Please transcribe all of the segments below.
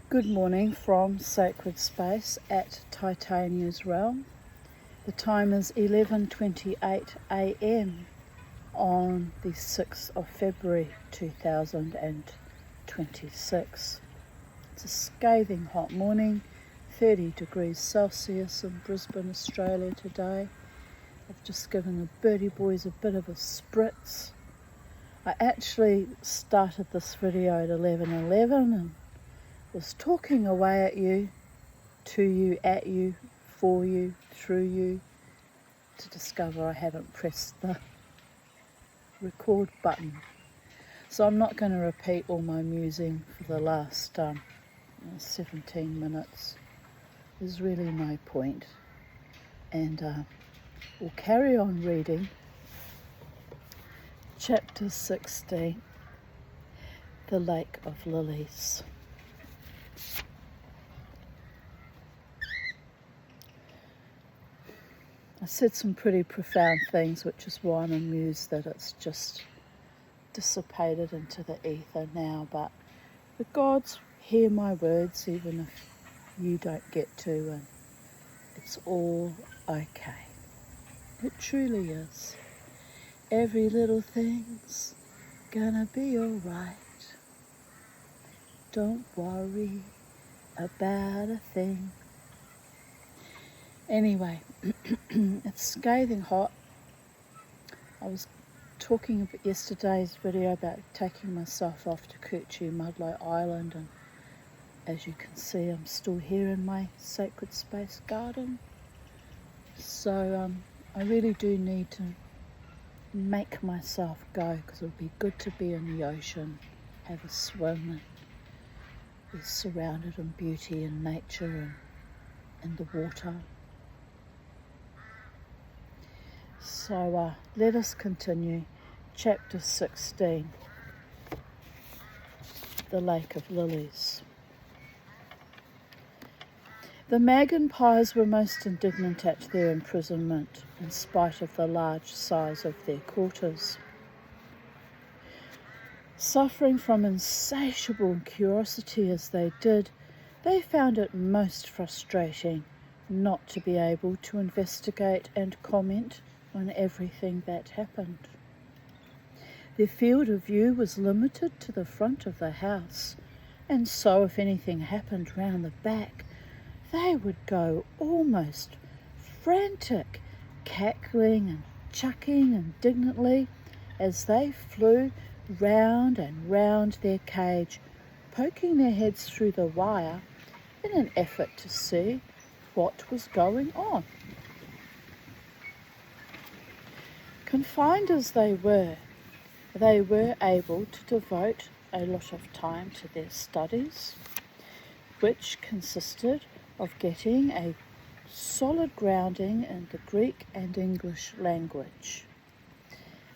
Good morning from Sacred Space at Titania's Realm. The time is 11:28 a.m. on the 6th of February 2026. It's a scathing hot morning, 30 degrees Celsius in Brisbane, Australia today. I've just given the birdie boys a bit of a spritz. I actually started this video at 11:11 and was talking away at you, to you, at you, for you, through you, to discover I haven't pressed the record button. So I'm not going to repeat all my musing for the last 17 minutes. There's really no point. And we'll carry on reading chapter 16, The Lake of Lilies. I said some pretty profound things, which is why I'm amused that it's just dissipated into the ether now. But the gods hear my words, even if you don't get to, and it's all okay. It truly is. Every little thing's gonna be alright. Don't worry about a thing. Anyway, it's scathing hot. I was talking about yesterday's video about taking myself off to Kuchi Mudlow Island, and as you can see, I'm still here in my sacred space garden. So I really do need to make myself go, because it would be good to be in the ocean, have a swim, and be surrounded in beauty and nature and the water. So let us continue. Chapter 16, The Lake of Lilies. The magpies were most indignant at their imprisonment, in spite of the large size of their quarters. Suffering from insatiable curiosity as they did, they found it most frustrating not to be able to investigate and comment on everything that happened. Their field of view was limited to the front of the house, and so if anything happened round the back, they would go almost frantic, cackling and chuckling indignantly as they flew round and round their cage, poking their heads through the wire in an effort to see what was going on. Confined as they were able to devote a lot of time to their studies, which consisted of getting a solid grounding in the Greek and English language,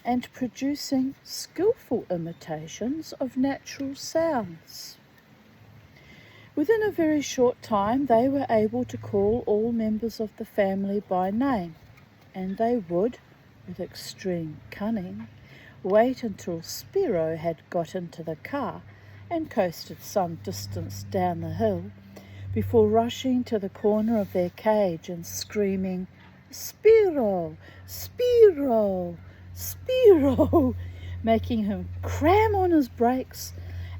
and producing skillful imitations of natural sounds. Within a very short time they were able to call all members of the family by name, and they would, with extreme cunning, wait until Spiro had got into the car and coasted some distance down the hill before rushing to the corner of their cage and screaming, "Spiro! Spiro! Spiro!" making him cram on his brakes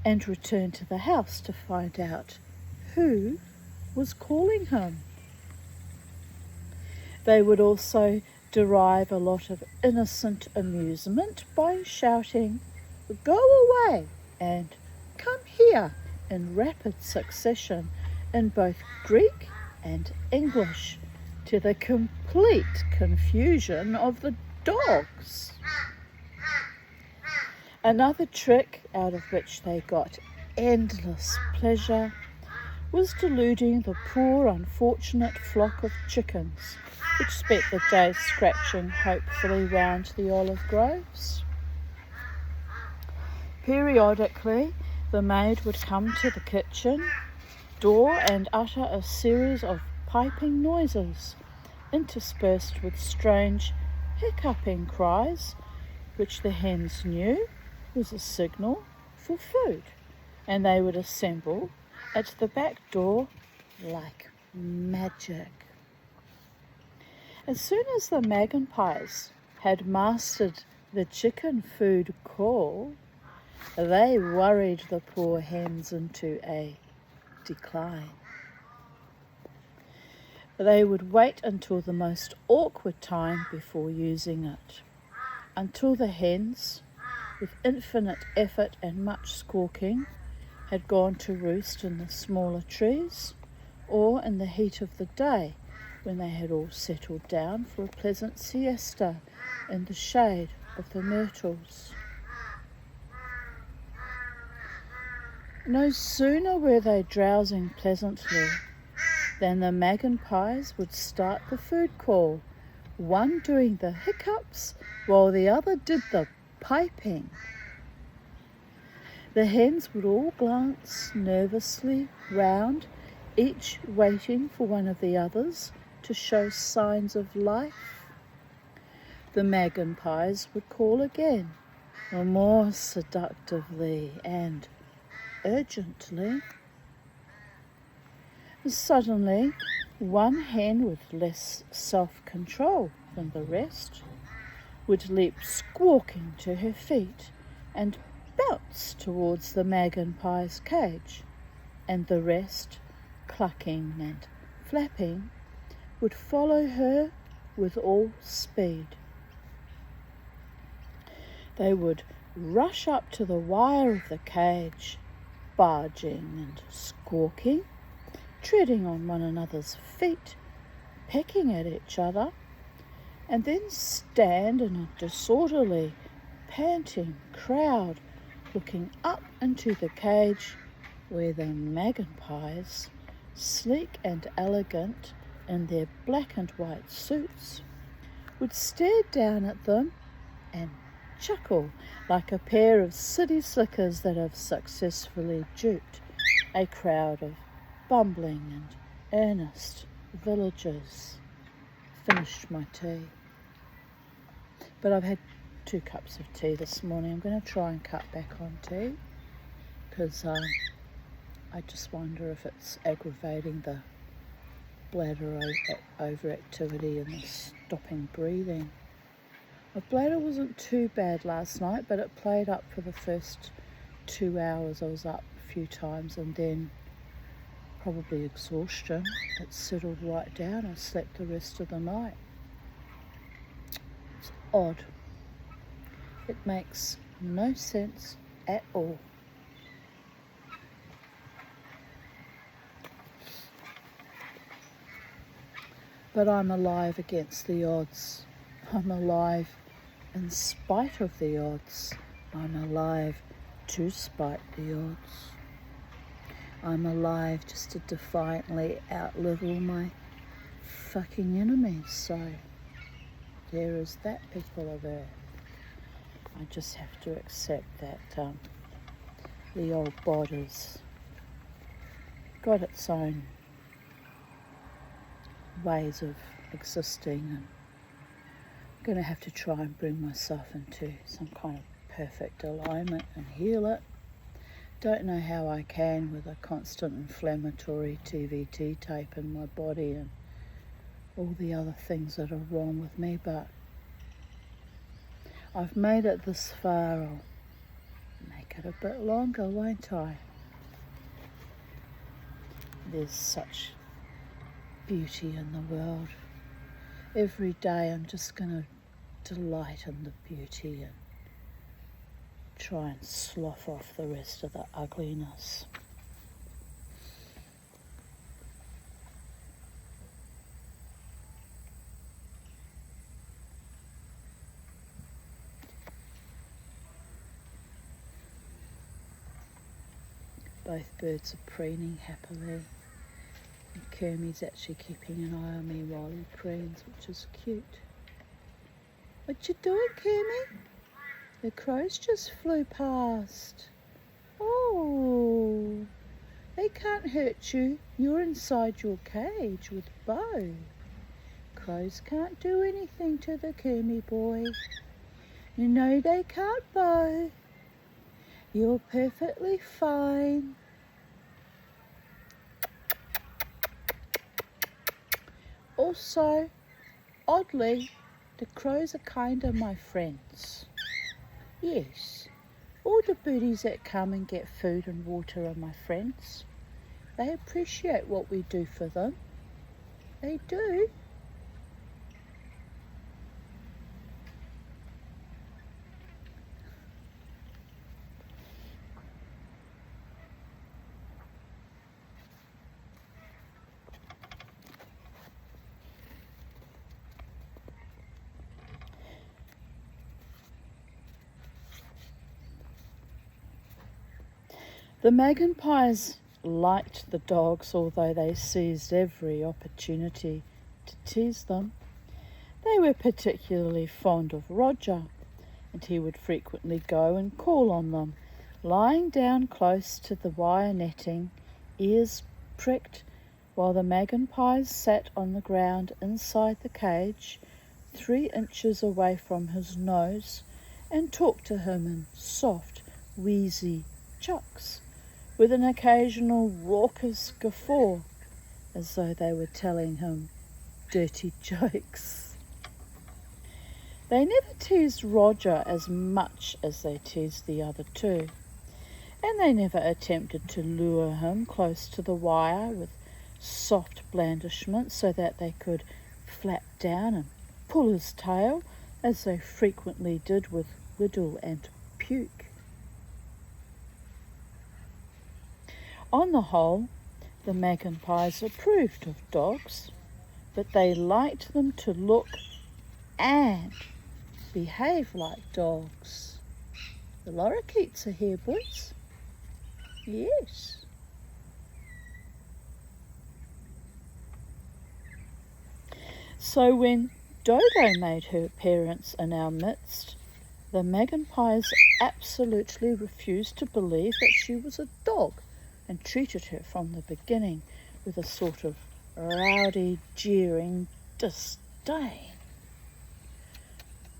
and return to the house to find out who was calling him. They would also derive a lot of innocent amusement by shouting, "Go away!" and "Come here!" in rapid succession in both Greek and English, to the complete confusion of the dogs. Another trick out of which they got endless pleasure was deluding the poor unfortunate flock of chickens which spent the day scratching hopefully round the olive groves. Periodically the maid would come to the kitchen door and utter a series of piping noises, interspersed with strange hiccuping cries, which the hens knew was a signal for food, and they would assemble at the back door like magic. As soon as the magpies had mastered the chicken food call, they worried the poor hens into a decline. They would wait until the most awkward time before using it, until the hens, with infinite effort and much squawking, had gone to roost in the smaller trees, or in the heat of the day, when they had all settled down for a pleasant siesta in the shade of the myrtles. No sooner were they drowsing pleasantly than the magpies would start the food call, one doing the hiccups while the other did the piping. The hens would all glance nervously round, each waiting for one of the others to show signs of life. The magpies would call again, more seductively and urgently. Suddenly, one hen with less self-control than the rest would leap squawking to her feet and bounce towards the magpie's cage, and the rest, clucking and flapping, would follow her with all speed. They would rush up to the wire of the cage, barging and squawking, treading on one another's feet, pecking at each other, and then stand in a disorderly, panting crowd, looking up into the cage where the magpies, sleek and elegant in their black and white suits, would stare down at them and chuckle like a pair of city slickers that have successfully duped a crowd of bumbling and earnest villagers. Finished my tea. But I've had 2 cups of tea this morning. I'm going to try and cut back on tea because I just wonder if it's aggravating the bladder overactivity and the stopping breathing. My bladder wasn't too bad last night, but it played up for the first 2 hours. I was up a few times, and then probably exhaustion. It settled right down. I slept the rest of the night. It's odd. It makes no sense at all. But I'm alive against the odds. I'm alive in spite of the odds. I'm alive to spite the odds. I'm alive just to defiantly outlive all my fucking enemies. So there is that, people of Earth. I just have to accept that the old body's got its own ways of existing, and I'm going to have to try and bring myself into some kind of perfect alignment and heal it. Don't know how I can with a constant inflammatory TVT tape in my body and all the other things that are wrong with me, but I've made it this far. I'll make it a bit longer, won't I? There's such beauty in the world. Every day I'm just going to delight in the beauty and try and slough off the rest of the ugliness. Both birds are preening happily. And Kermie's actually keeping an eye on me while he preens, which is cute. What you doing, Kermie? The crows just flew past. Oh, they can't hurt you. You're inside your cage with Bo. Crows can't do anything to the Kermie boy. You know they can't, Bo. You're perfectly fine. Also, oddly, the crows are kinda my friends. Yes, all the birdies that come and get food and water are my friends. They appreciate what we do for them. They do. The magpies liked the dogs, although they seized every opportunity to tease them. They were particularly fond of Roger, and he would frequently go and call on them, lying down close to the wire netting, ears pricked, while the magpies sat on the ground inside the cage, 3 inches away from his nose, and talked to him in soft, wheezy chucks, with an occasional raucous guffaw, as though they were telling him dirty jokes. They never teased Roger as much as they teased the other 2, and they never attempted to lure him close to the wire with soft blandishments so that they could flap down and pull his tail, as they frequently did with Whittle and Puke. On the whole, the magpies approved of dogs, but they liked them to look and behave like dogs. The lorikeets are here, boys. Yes. So when Dodo made her appearance in our midst, the magpies absolutely refused to believe that she was a dog, and treated her from the beginning with a sort of rowdy, jeering disdain.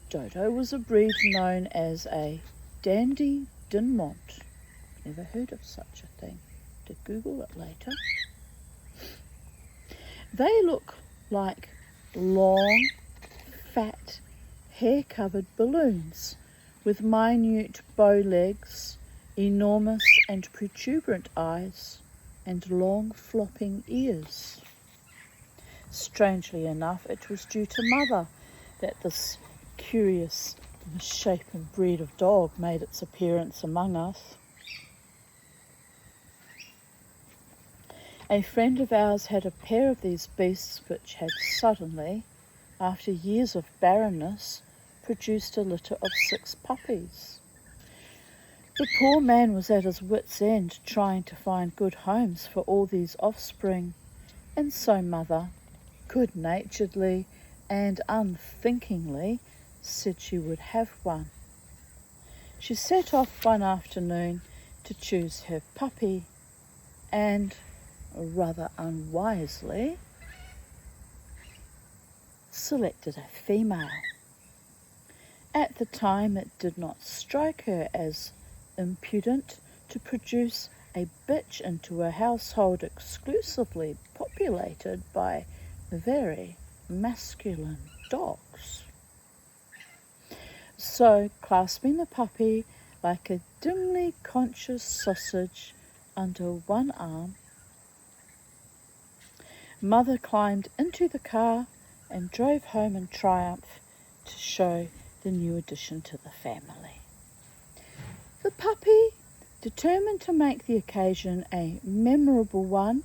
Dodo was a breed known as a Dandy Dinmont. Never heard of such a thing. To Google it later. They look like long, fat, hair-covered balloons with minute bow legs, enormous and protuberant eyes, and long flopping ears. Strangely enough, it was due to Mother that this curious misshapen breed of dog made its appearance among us. A friend of ours had a pair of these beasts which had suddenly, after years of barrenness, produced a litter of 6 puppies. The poor man was at his wits' end trying to find good homes for all these offspring, and so Mother, good-naturedly and unthinkingly, said she would have one. She set off one afternoon to choose her puppy, and, rather unwisely, selected a female. At the time it did not strike her as impudent to produce a bitch into a household exclusively populated by very masculine dogs. So, clasping the puppy like a dimly conscious sausage under one arm, Mother climbed into the car and drove home in triumph to show the new addition to the family. The puppy, determined to make the occasion a memorable one,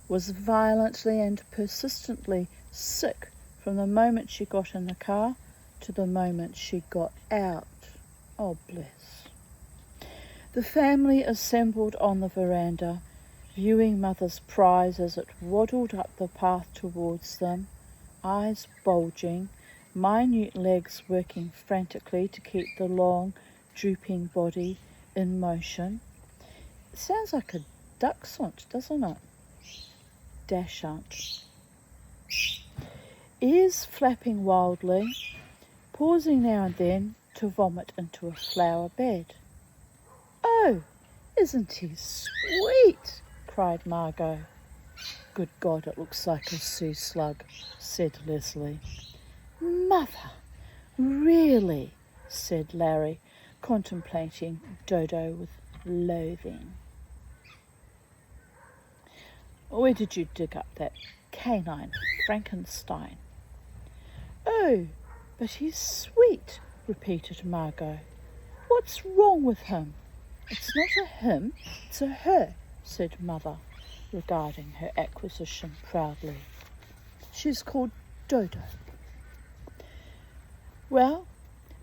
was violently and persistently sick from the moment she got in the car to the moment she got out. Oh, bless. The family assembled on the veranda, viewing Mother's prize as it waddled up the path towards them, eyes bulging, minute legs working frantically to keep the long, drooping body in motion. It sounds like a dachshund, doesn't it? Dachshund. Ears flapping wildly, pausing now and then to vomit into a flower bed. "Oh, isn't he sweet?" cried Margot. Good God, it looks like a sea slug, said Leslie. Mother, really? Said Larry, contemplating Dodo with loathing. Where did you dig up that canine Frankenstein? Oh, but he's sweet, repeated Margot. What's wrong with him? It's not a him, it's a her, said Mother, regarding her acquisition proudly. She's called Dodo. Well,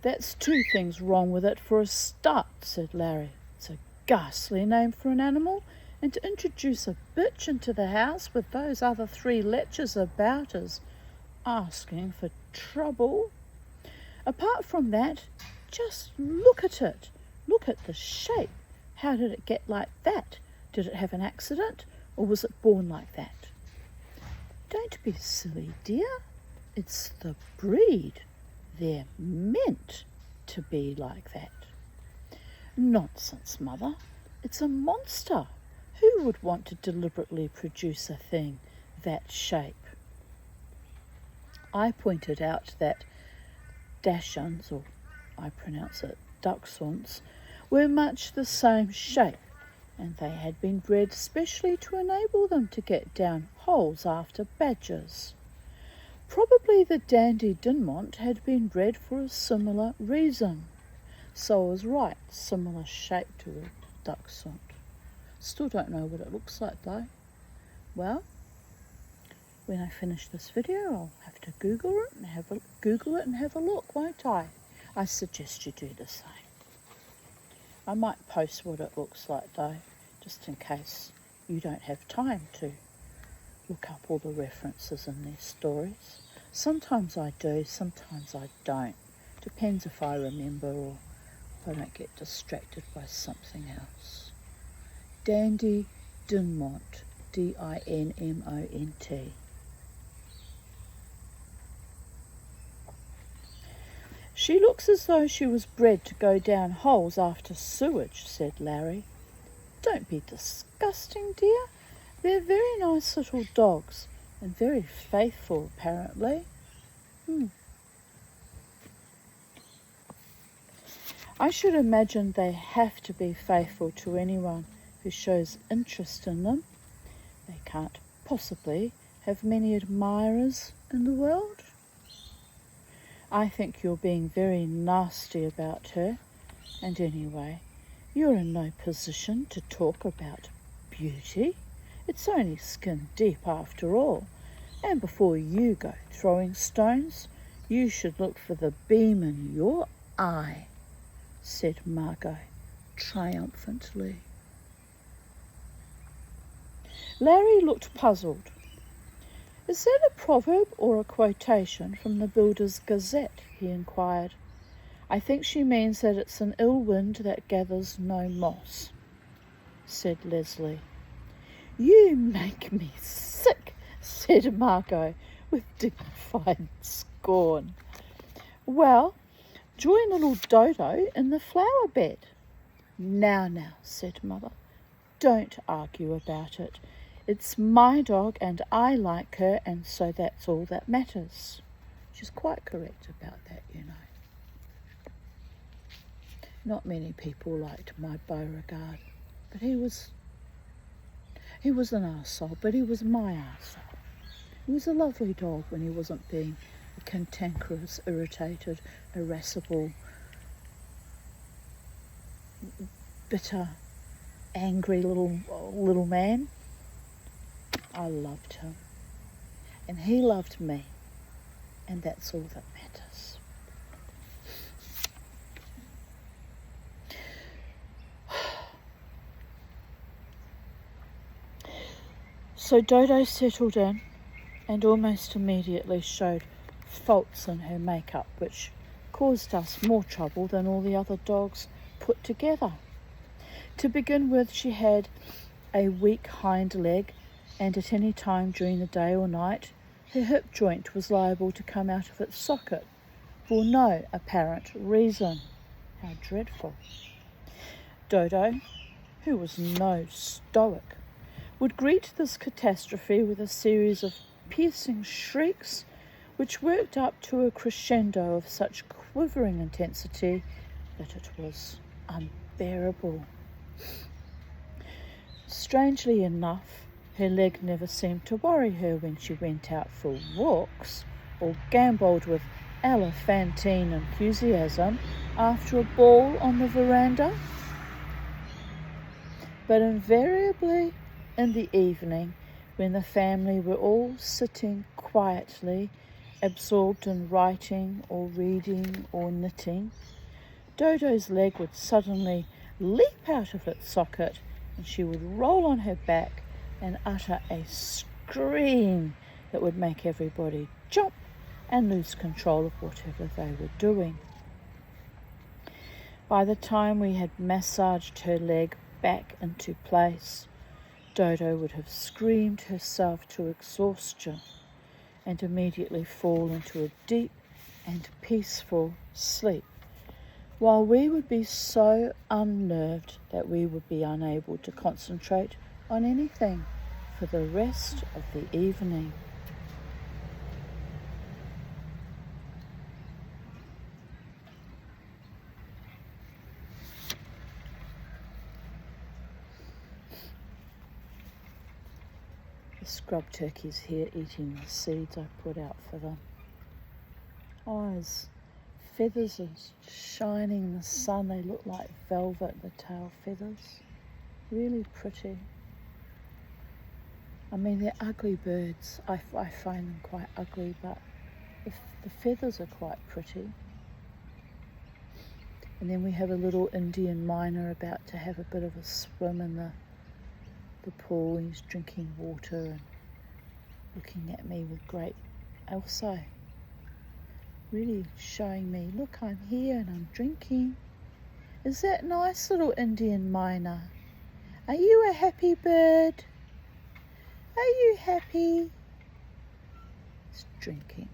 that's two things wrong with it for a start, said Larry. It's a ghastly name for an animal, and to introduce a bitch into the house with those other three lechers about is asking for trouble. Apart from that, just look at it. Look at the shape. How did it get like that? Did it have an accident, or was it born like that? Don't be silly, dear. It's the breed. They're meant to be like that. Nonsense, Mother. It's a monster. Who would want to deliberately produce a thing that shape? I pointed out that Dachshunds, or I pronounce it Dachshunds, were much the same shape, and they had been bred specially to enable them to get down holes after badgers. Probably the Dandy Dinmont had been bred for a similar reason. So I was right, similar shape to a Dachshund. Still don't know what it looks like though. Well, when I finish this video, I'll have to Google it and have a look, won't I? I suggest you do the same. I might post what it looks like though, just in case you don't have time to look up all the references in these stories. Sometimes I do, sometimes I don't. Depends if I remember or if I don't get distracted by something else. Dandy Dinmont, Dinmont. She looks as though she was bred to go down holes after sewage, said Larry. Don't be disgusting, dear. They're very nice little dogs and very faithful, apparently. I should imagine they have to be faithful to anyone who shows interest in them. They can't possibly have many admirers in the world. I think you're being very nasty about her, and anyway, you're in no position to talk about beauty. It's only skin deep after all, and before you go throwing stones, you should look for the beam in your eye, said Margot triumphantly. Larry looked puzzled. Is that a proverb or a quotation from the Builder's Gazette? He inquired. I think she means that it's an ill wind that gathers no moss, said Leslie. You make me sick, said Margot with dignified scorn. Well, join little Dodo in the flower bed. Now, said Mother, don't argue about it. It's my dog and I like her, and so that's all that matters. She's quite correct about that, you know. Not many people liked my Beauregard, but he was an arsehole, but he was my arsehole. He was a lovely dog when he wasn't being a cantankerous, irritated, irascible, bitter, angry little man. I loved him, and he loved me, and that's all that matters. So Dodo settled in and almost immediately showed faults in her makeup, which caused us more trouble than all the other dogs put together. To begin with, she had a weak hind leg, and at any time during the day or night, her hip joint was liable to come out of its socket for no apparent reason. How dreadful. Dodo, who was no stoic, would greet this catastrophe with a series of piercing shrieks which worked up to a crescendo of such quivering intensity that it was unbearable. Strangely enough, her leg never seemed to worry her when she went out for walks or gambolled with elephantine enthusiasm after a ball on the veranda. But invariably in the evening, when the family were all sitting quietly, absorbed in writing or reading or knitting, Dodo's leg would suddenly leap out of its socket and she would roll on her back and utter a scream that would make everybody jump and lose control of whatever they were doing. By the time we had massaged her leg back into place, Dodo would have screamed herself to exhaustion and immediately fall into a deep and peaceful sleep, while we would be so unnerved that we would be unable to concentrate on anything for the rest of the evening. The scrub turkeys here eating the seeds I put out for them. Eyes, feathers are shining in the sun. They look like velvet, the tail feathers. Really pretty. I mean, they're ugly birds. I find them quite ugly, but the feathers are quite pretty. And then we have a little Indian miner about to have a bit of a swim in the pool. He's drinking water and looking at me with great also really showing me, look, I'm here and I'm drinking. Is that nice, little Indian miner? Are you a happy bird? Are you happy? He's drinking.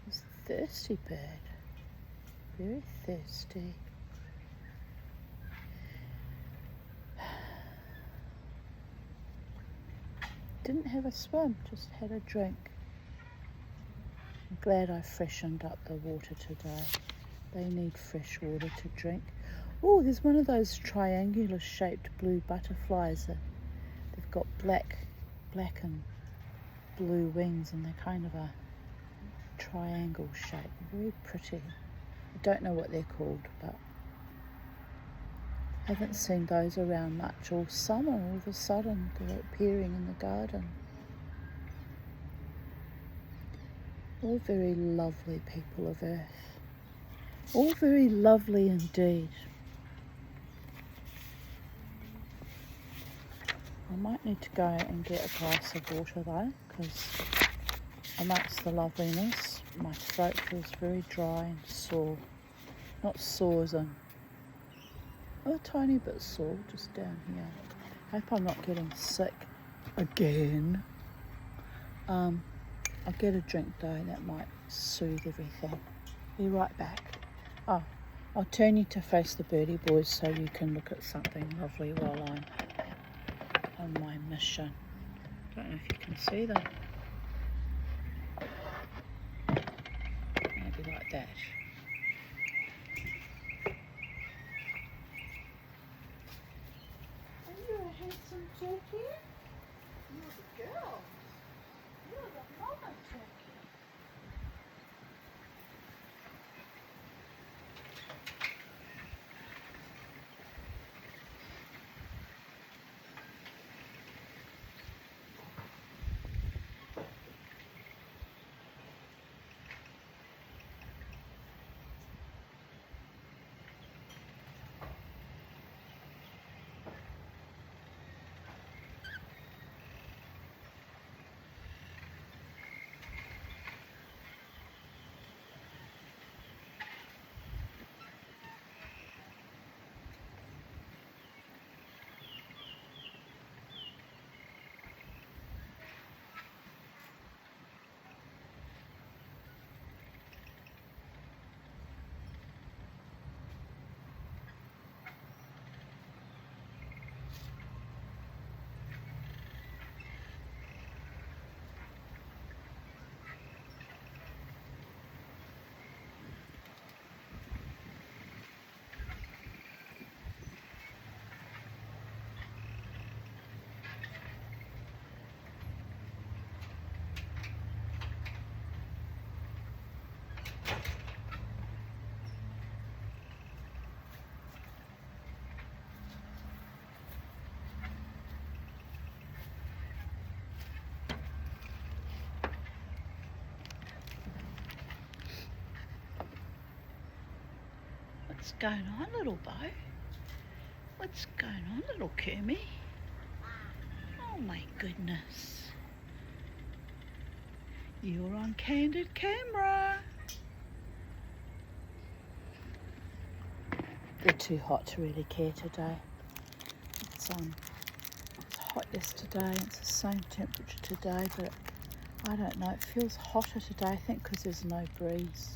He's a thirsty bird. Very thirsty. Didn't have a swim, just had a drink. I'm glad I freshened up the water today. They need fresh water to drink. Oh, there's one of those triangular shaped blue butterflies that they've got black and blue wings, and they're kind of a triangle shape. Very pretty. I don't know what they're called, but I haven't seen those around much all summer. All of a sudden they're appearing in the garden. All very lovely people of earth. All very lovely indeed. I might need to go and get a glass of water though, because amongst the loveliness, my throat feels very dry and sore. Not sore as in a tiny bit sore, just down here. Hope I'm not getting sick again. I'll get a drink though, that might soothe everything. Be right back. Oh, I'll turn you to face the birdie boys so you can look at something lovely while I'm on my mission. Don't know if you can see them. Maybe like that. Are you a handsome turkey? You're the girl. You're the mama turkey. What's going on, little Bo? What's going on, little Kermie? Oh my goodness. You're on candid camera. They're too hot to really care today. It's hot yesterday, it's the same temperature today, but I don't know, it feels hotter today, I think because there's no breeze.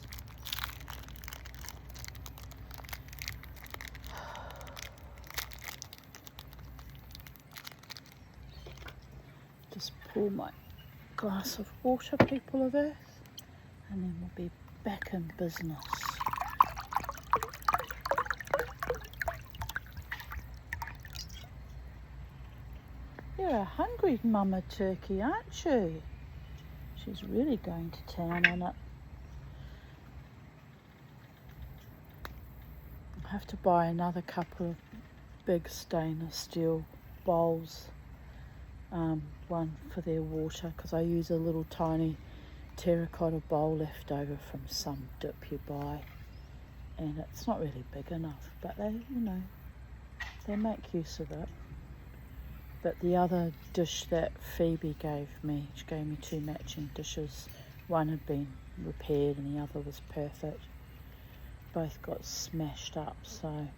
Just pour my glass of water, people of Earth, and then we'll be back in business. You're a hungry mama turkey, aren't you? She's really going to town on it. I'll have to buy another couple of big stainless steel bowls. One for their water, because I use a little tiny terracotta bowl left over from some dip you buy, and it's not really big enough, but they make use of it. But the other dish that Phoebe gave me, she gave me two matching dishes. One had been repaired and the other was perfect. Both got smashed up, so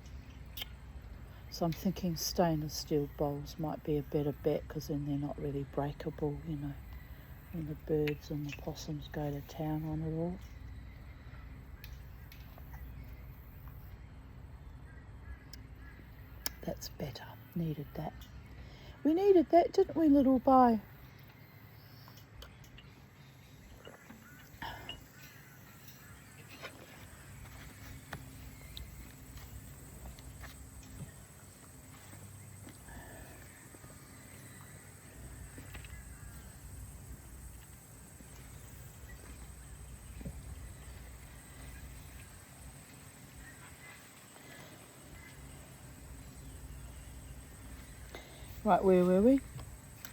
I'm thinking stainless steel bowls might be a better bet, because then they're not really breakable, when the birds and the possums go to town on it all. That's better. Needed that. We needed that, didn't we, little Bo? Right, where were we?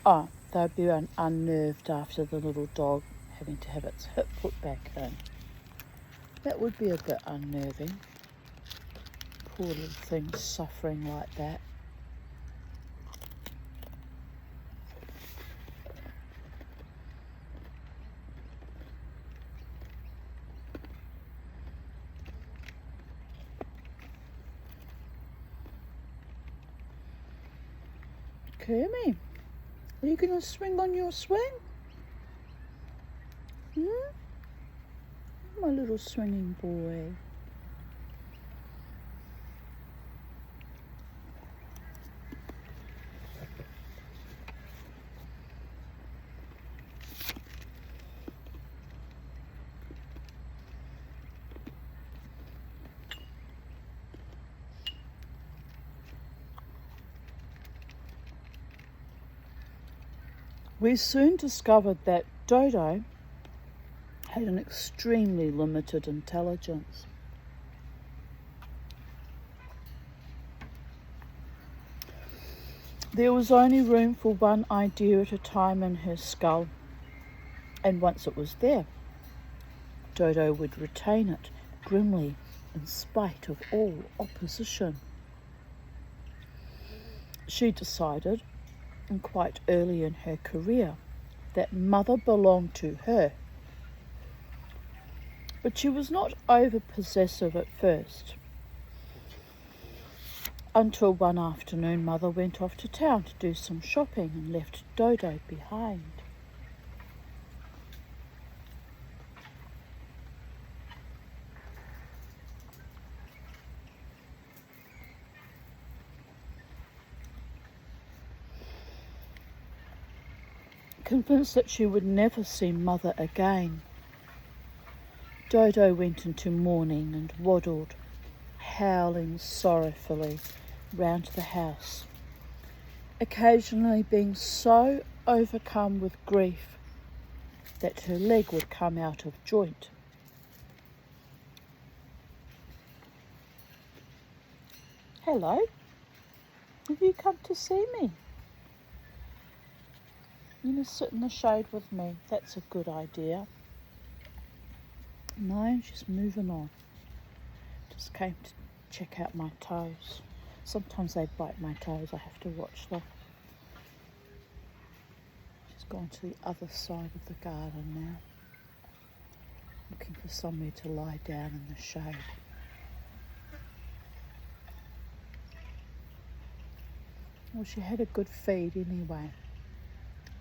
Oh, they'd be unnerved after the little dog having to have its hip put back in. That would be a bit unnerving. Poor little thing suffering like that. Kermie, are you going to swing on your swing? My little swinging boy. We soon discovered that Dodo had an extremely limited intelligence. There was only room for one idea at a time in her skull, and once it was there, Dodo would retain it grimly in spite of all opposition. She decided, and quite early in her career, that mother belonged to her. But she was not over-possessive at first, until one afternoon mother went off to town to do some shopping and left Dodo behind. Convinced that she would never see mother again, Dodo went into mourning and waddled, howling sorrowfully, round the house, occasionally being so overcome with grief that her leg would come out of joint. Hello, have you come to see me? You must sit in the shade with me. That's a good idea. No, she's moving on. Just came to check out my toes. Sometimes they bite my toes, I have to watch them. She's gone to the other side of the garden now, looking for somewhere to lie down in the shade. Well, she had a good feed anyway,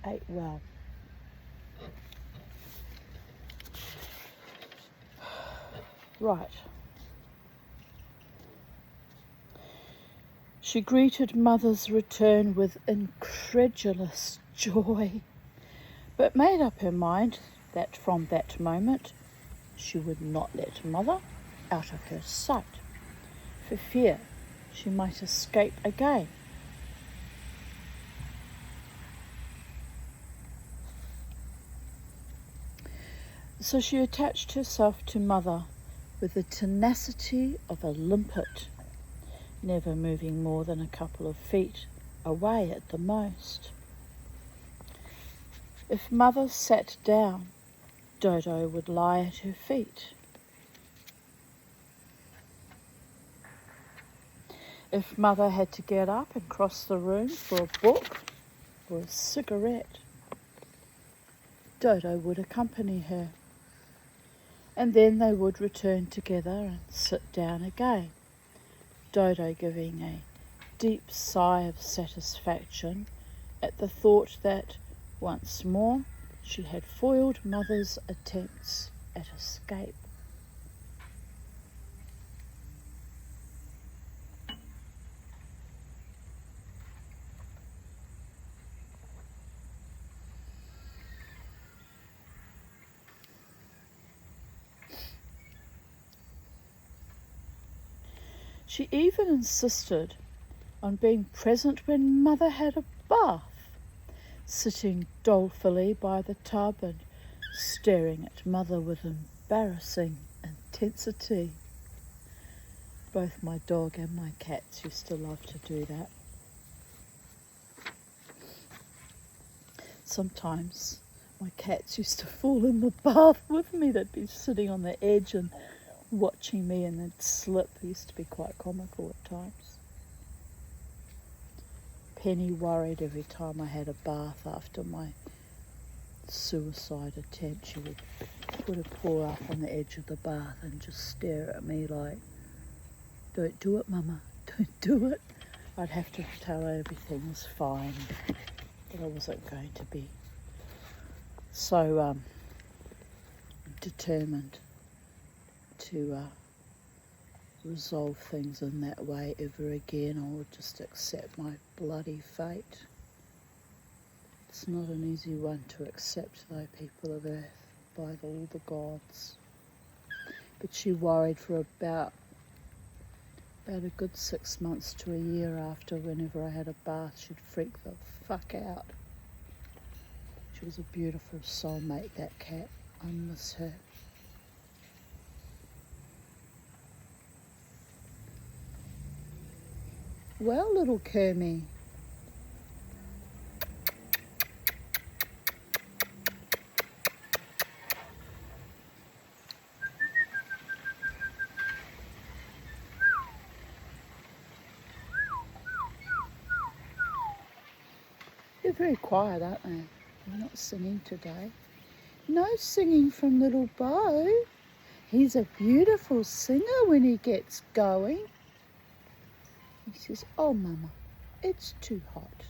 ate well. Right. She greeted Mother's return with incredulous joy, but made up her mind that from that moment she would not let Mother out of her sight, for fear she might escape again. So she attached herself to Mother with the tenacity of a limpet, never moving more than a couple of feet away at the most. If Mother sat down, Dodo would lie at her feet. If Mother had to get up and cross the room for a book or a cigarette, Dodo would accompany her, and then they would return together and sit down again, Dodo giving a deep sigh of satisfaction at the thought that once more she had foiled Mother's attempts at escape. She even insisted on being present when Mother had a bath, sitting dolefully by the tub and staring at Mother with embarrassing intensity. Both my dog and my cats used to love to do that. Sometimes my cats used to fall in the bath with me. They'd be sitting on the edge and watching me, and they'd slip. It used to be quite comical at times. Penny worried every time I had a bath after my suicide attempt. She would put her paw up on the edge of the bath and just stare at me like, "Don't do it, Mama, don't do it." I'd have to tell her everything was fine, but I wasn't going to be so determined to resolve things in that way ever again. I would just accept my bloody fate. It's not an easy one to accept, though, people of Earth, by all the gods. But she worried for about a good 6 months to a year after. Whenever I had a bath, she'd freak the fuck out. She was a beautiful soulmate, that cat. I miss her. Well, little Kermie. They're very quiet, aren't they? They're not singing today. No singing from little Bo. He's a beautiful singer when he gets going. He says, "Oh, Mama, it's too hot."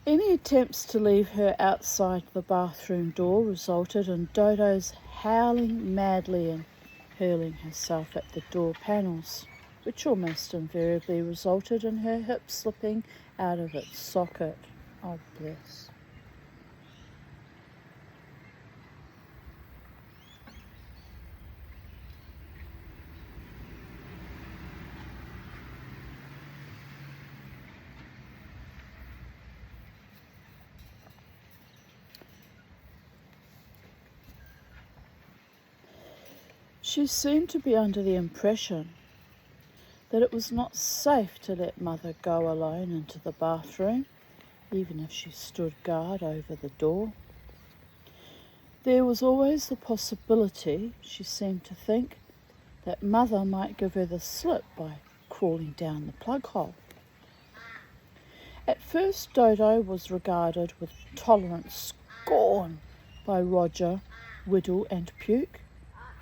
Any attempts to leave her outside the bathroom door resulted in Dodo's howling madly and hurling herself at the door panels, which almost invariably resulted in her hip slipping out of its socket. Oh, bless. She seemed to be under the impression that it was not safe to let Mother go alone into the bathroom, even if she stood guard over the door. There was always the possibility, she seemed to think, that Mother might give her the slip by crawling down the plug hole. At first, Dodo was regarded with tolerant scorn by Roger, Whittle and Puke.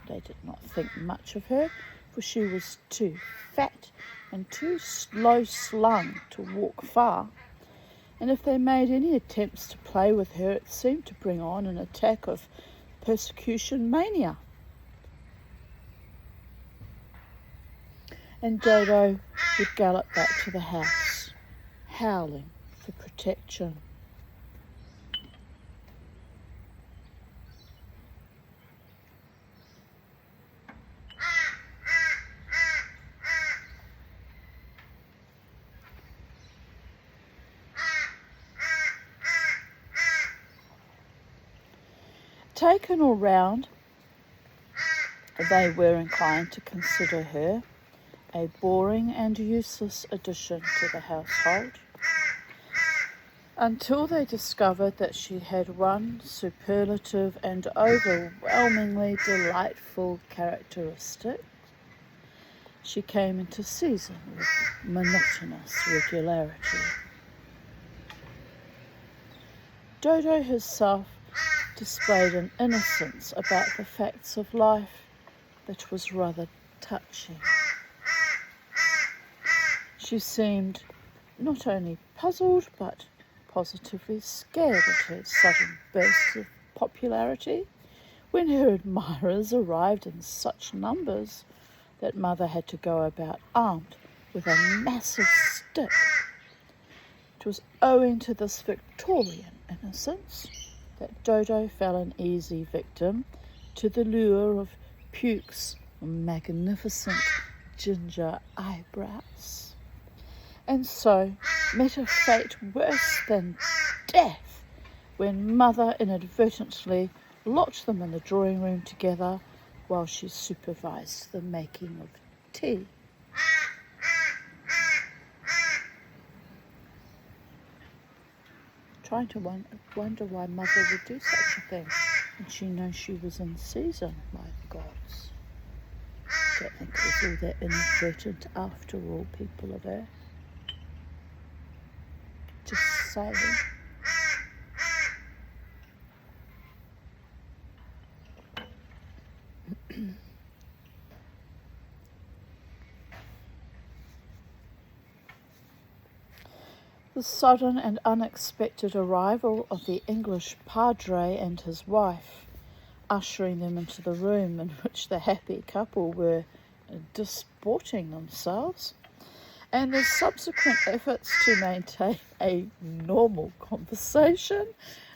They did not think much of her, for she was too fat and too slow-slung to walk far, and if they made any attempts to play with her, it seemed to bring on an attack of persecution mania. And Dodo would gallop back to the house, howling for protection. Taken all round, they were inclined to consider her a boring and useless addition to the household, until they discovered that she had one superlative and overwhelmingly delightful characteristic. She came into season with monotonous regularity. Dodo herself displayed an innocence about the facts of life that was rather touching. She seemed not only puzzled but positively scared at her sudden burst of popularity when her admirers arrived in such numbers that Mother had to go about armed with a massive stick. It was owing to this Victorian innocence that Dodo fell an easy victim to the lure of Puke's magnificent ginger eyebrows, and so met a fate worse than death when Mother inadvertently locked them in the drawing room together while she supervised the making of tea. Trying to wonder why Mother would do such a thing, and she knows she was in season, my gods. Don't think it was all that inadvertent after all, people of Earth. Just saying. The sudden and unexpected arrival of the English padre and his wife, ushering them into the room in which the happy couple were disporting themselves, and their subsequent efforts to maintain a normal conversation,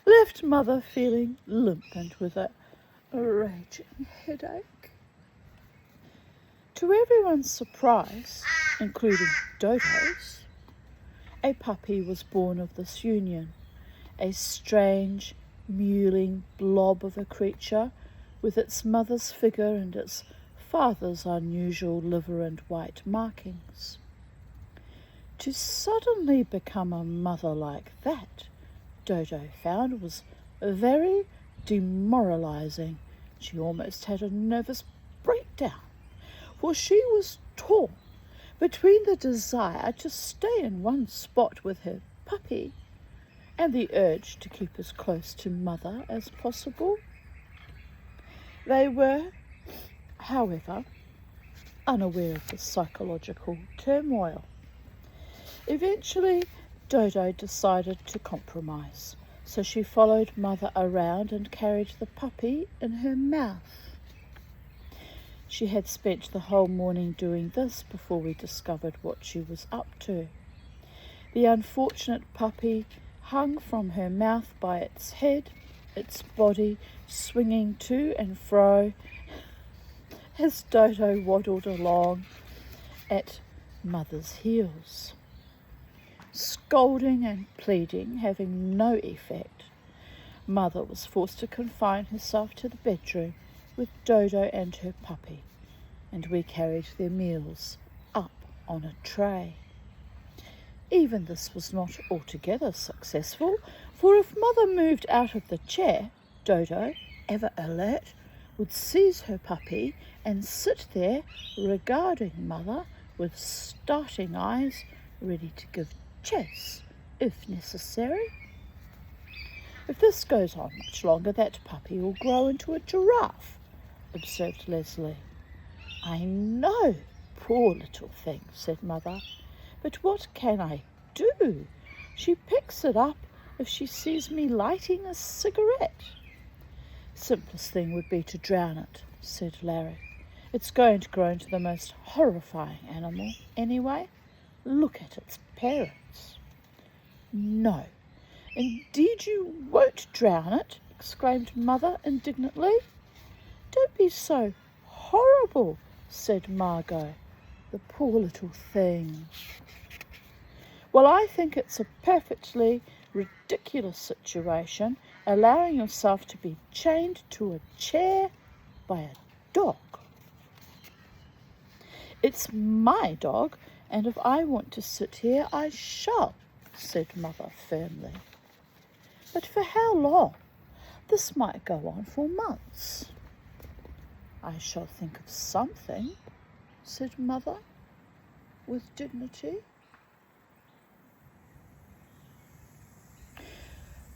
left Mother feeling limp and with a raging headache. To everyone's surprise, including Dodo's, a puppy was born of this union, a strange, mewling blob of a creature with its mother's figure and its father's unusual liver and white markings. To suddenly become a mother like that, Dodo found, was very demoralizing. She almost had a nervous breakdown, for she was torn between the desire to stay in one spot with her puppy and the urge to keep as close to Mother as possible. They were, however, unaware of the psychological turmoil. Eventually, Dodo decided to compromise, so she followed Mother around and carried the puppy in her mouth. She had spent the whole morning doing this before we discovered what she was up to. The unfortunate puppy hung from her mouth by its head, its body swinging to and fro as Dodo waddled along at Mother's heels. Scolding and pleading having no effect, Mother was forced to confine herself to the bedroom with Dodo and her puppy, and we carried their meals up on a tray. Even this was not altogether successful, for if Mother moved out of the chair, Dodo ever alert, would seize her puppy and sit there regarding Mother with starting eyes, ready to give chase if necessary. "If this goes on much longer, that puppy will grow into a giraffe," observed Leslie. "I know, poor little thing," said Mother, "but what can I do? She picks it up if she sees me lighting a cigarette." "Simplest thing would be to drown it," said Larry. "It's going to grow into the most horrifying animal anyway. Look at its parents." "No, indeed you won't drown it," exclaimed Mother indignantly. "Don't be so horrible," said Margot. "The poor little thing." "Well, I think it's a perfectly ridiculous situation, allowing yourself to be chained to a chair by a dog." "It's my dog, and if I want to sit here, I shall," said Mother firmly. "But for how long? This might go on for months." "I shall think of something," said Mother with dignity.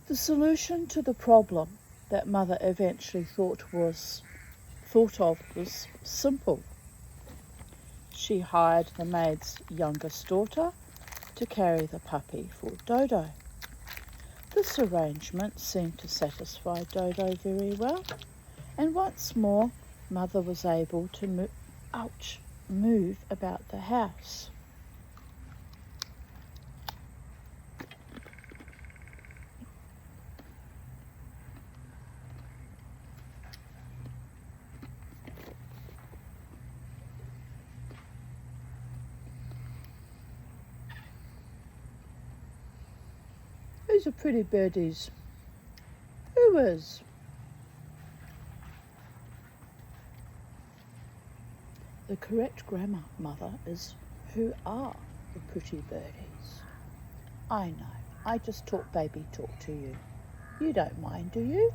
The solution to the problem that Mother eventually thought of was simple. She hired the maid's youngest daughter to carry the puppy for Dodo. This arrangement seemed to satisfy Dodo very well, and once more Mother was able to move about the house. "Who's a pretty birdies?" "Who is?" The correct grammar, Mother, is "who are the pretty birdies?" "I know, I just talk baby talk to you. You don't mind, do you?"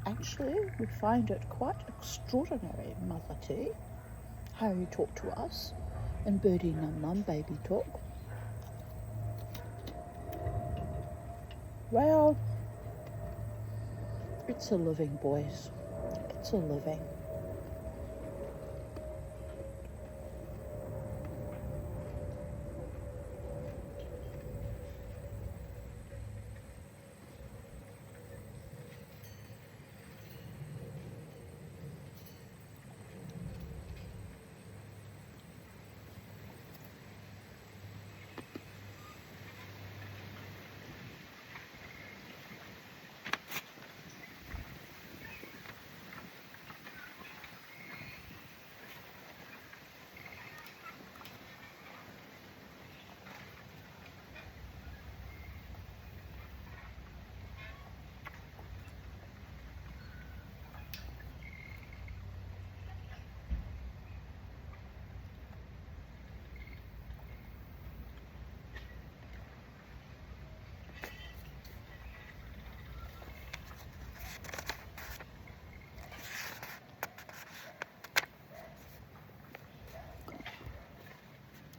"Actually, we find it quite extraordinary, Mother T, how you talk to us in birdie num num baby talk." "Well, it's a living, boys. It's a living."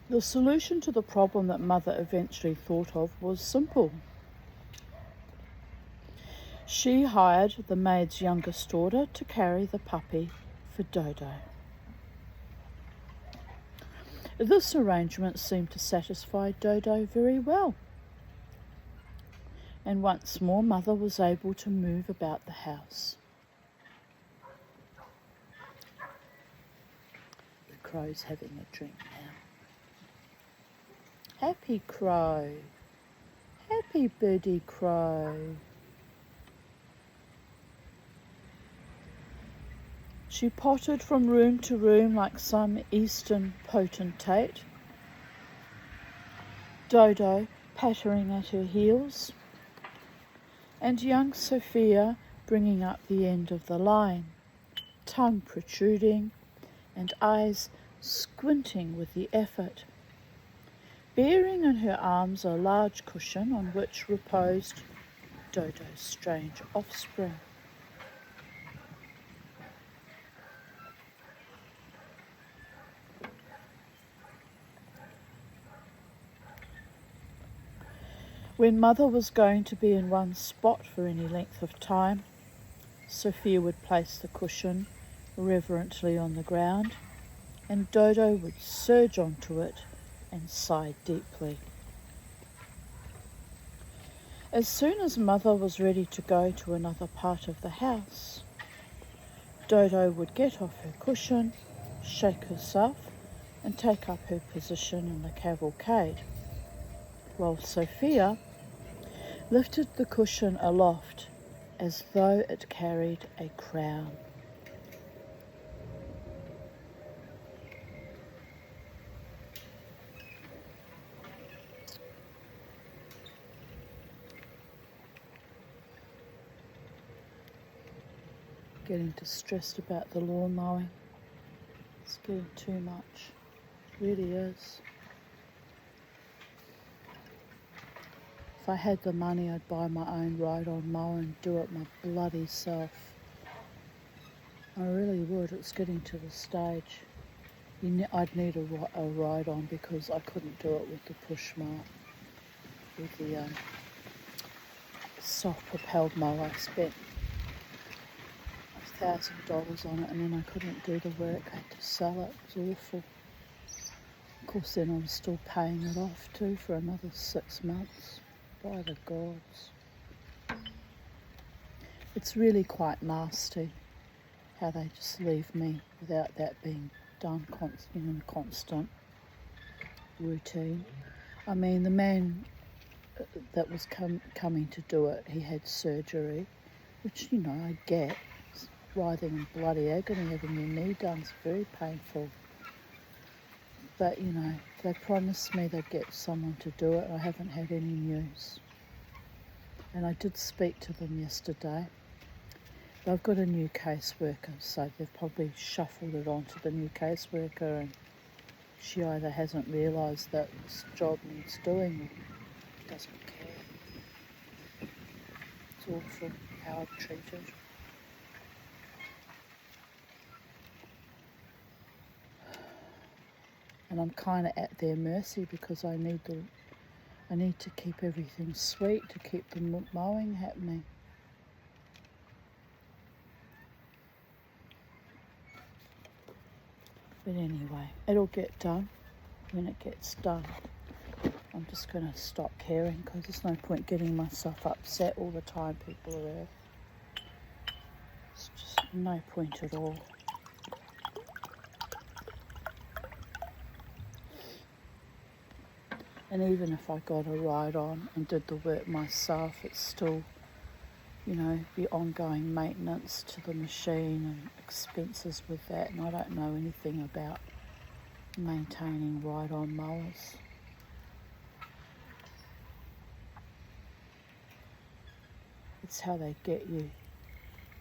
The solution to the problem that Mother eventually thought of was simple. She hired the maid's youngest daughter to carry the puppy for Dodo. This arrangement seemed to satisfy Dodo very well, and once more Mother was able to move about the house. The crow's having a drink now. Happy crow, happy birdie crow. She pottered from room to room like some Eastern potentate, Dodo pattering at her heels, and young Sophia bringing up the end of the line, tongue protruding and eyes squinting with the effort, bearing in her arms a large cushion on which reposed Dodo's strange offspring. When Mother was going to be in one spot for any length of time, Sophia would place the cushion reverently on the ground, and Dodo would surge onto it and sigh deeply. As soon as Mother was ready to go to another part of the house, Dodo would get off her cushion, shake herself, and take up her position in the cavalcade, while Sophia lifted the cushion aloft as though it carried a crown. Getting distressed about the lawn mowing. It's getting too much. It really is. If I had the money, I'd buy my own ride-on mower and do it my bloody self. I really would. It's getting to the stage. I'd need a ride-on because I couldn't do it with the push mower. With the self-propelled mower, I spent $1,000 on it, and then I couldn't do the work. I had to sell it. It was awful. Of course, then I'm still paying it off too for another 6 months. By the gods. It's really quite nasty how they just leave me without that being done in a constant routine. I mean, the man that was coming to do it, he had surgery, which, I get. It's writhing in bloody agony, having your knee done is very painful. But, they promised me they'd get someone to do it. I haven't had any news. And I did speak to them yesterday. They've got a new caseworker, so they've probably shuffled it onto the new caseworker, and she either hasn't realised that this job needs doing or doesn't care. It's awful how I'm treated. And I'm kind of at their mercy because I need to keep everything sweet, to keep the mowing happening. But anyway, it'll get done when it gets done. I'm just going to stop caring because there's no point getting myself upset all the time people are there. It's just no point at all. And even if I got a ride on and did the work myself, it's still, the ongoing maintenance to the machine and expenses with that. And I don't know anything about maintaining ride-on mowers. It's how they get you.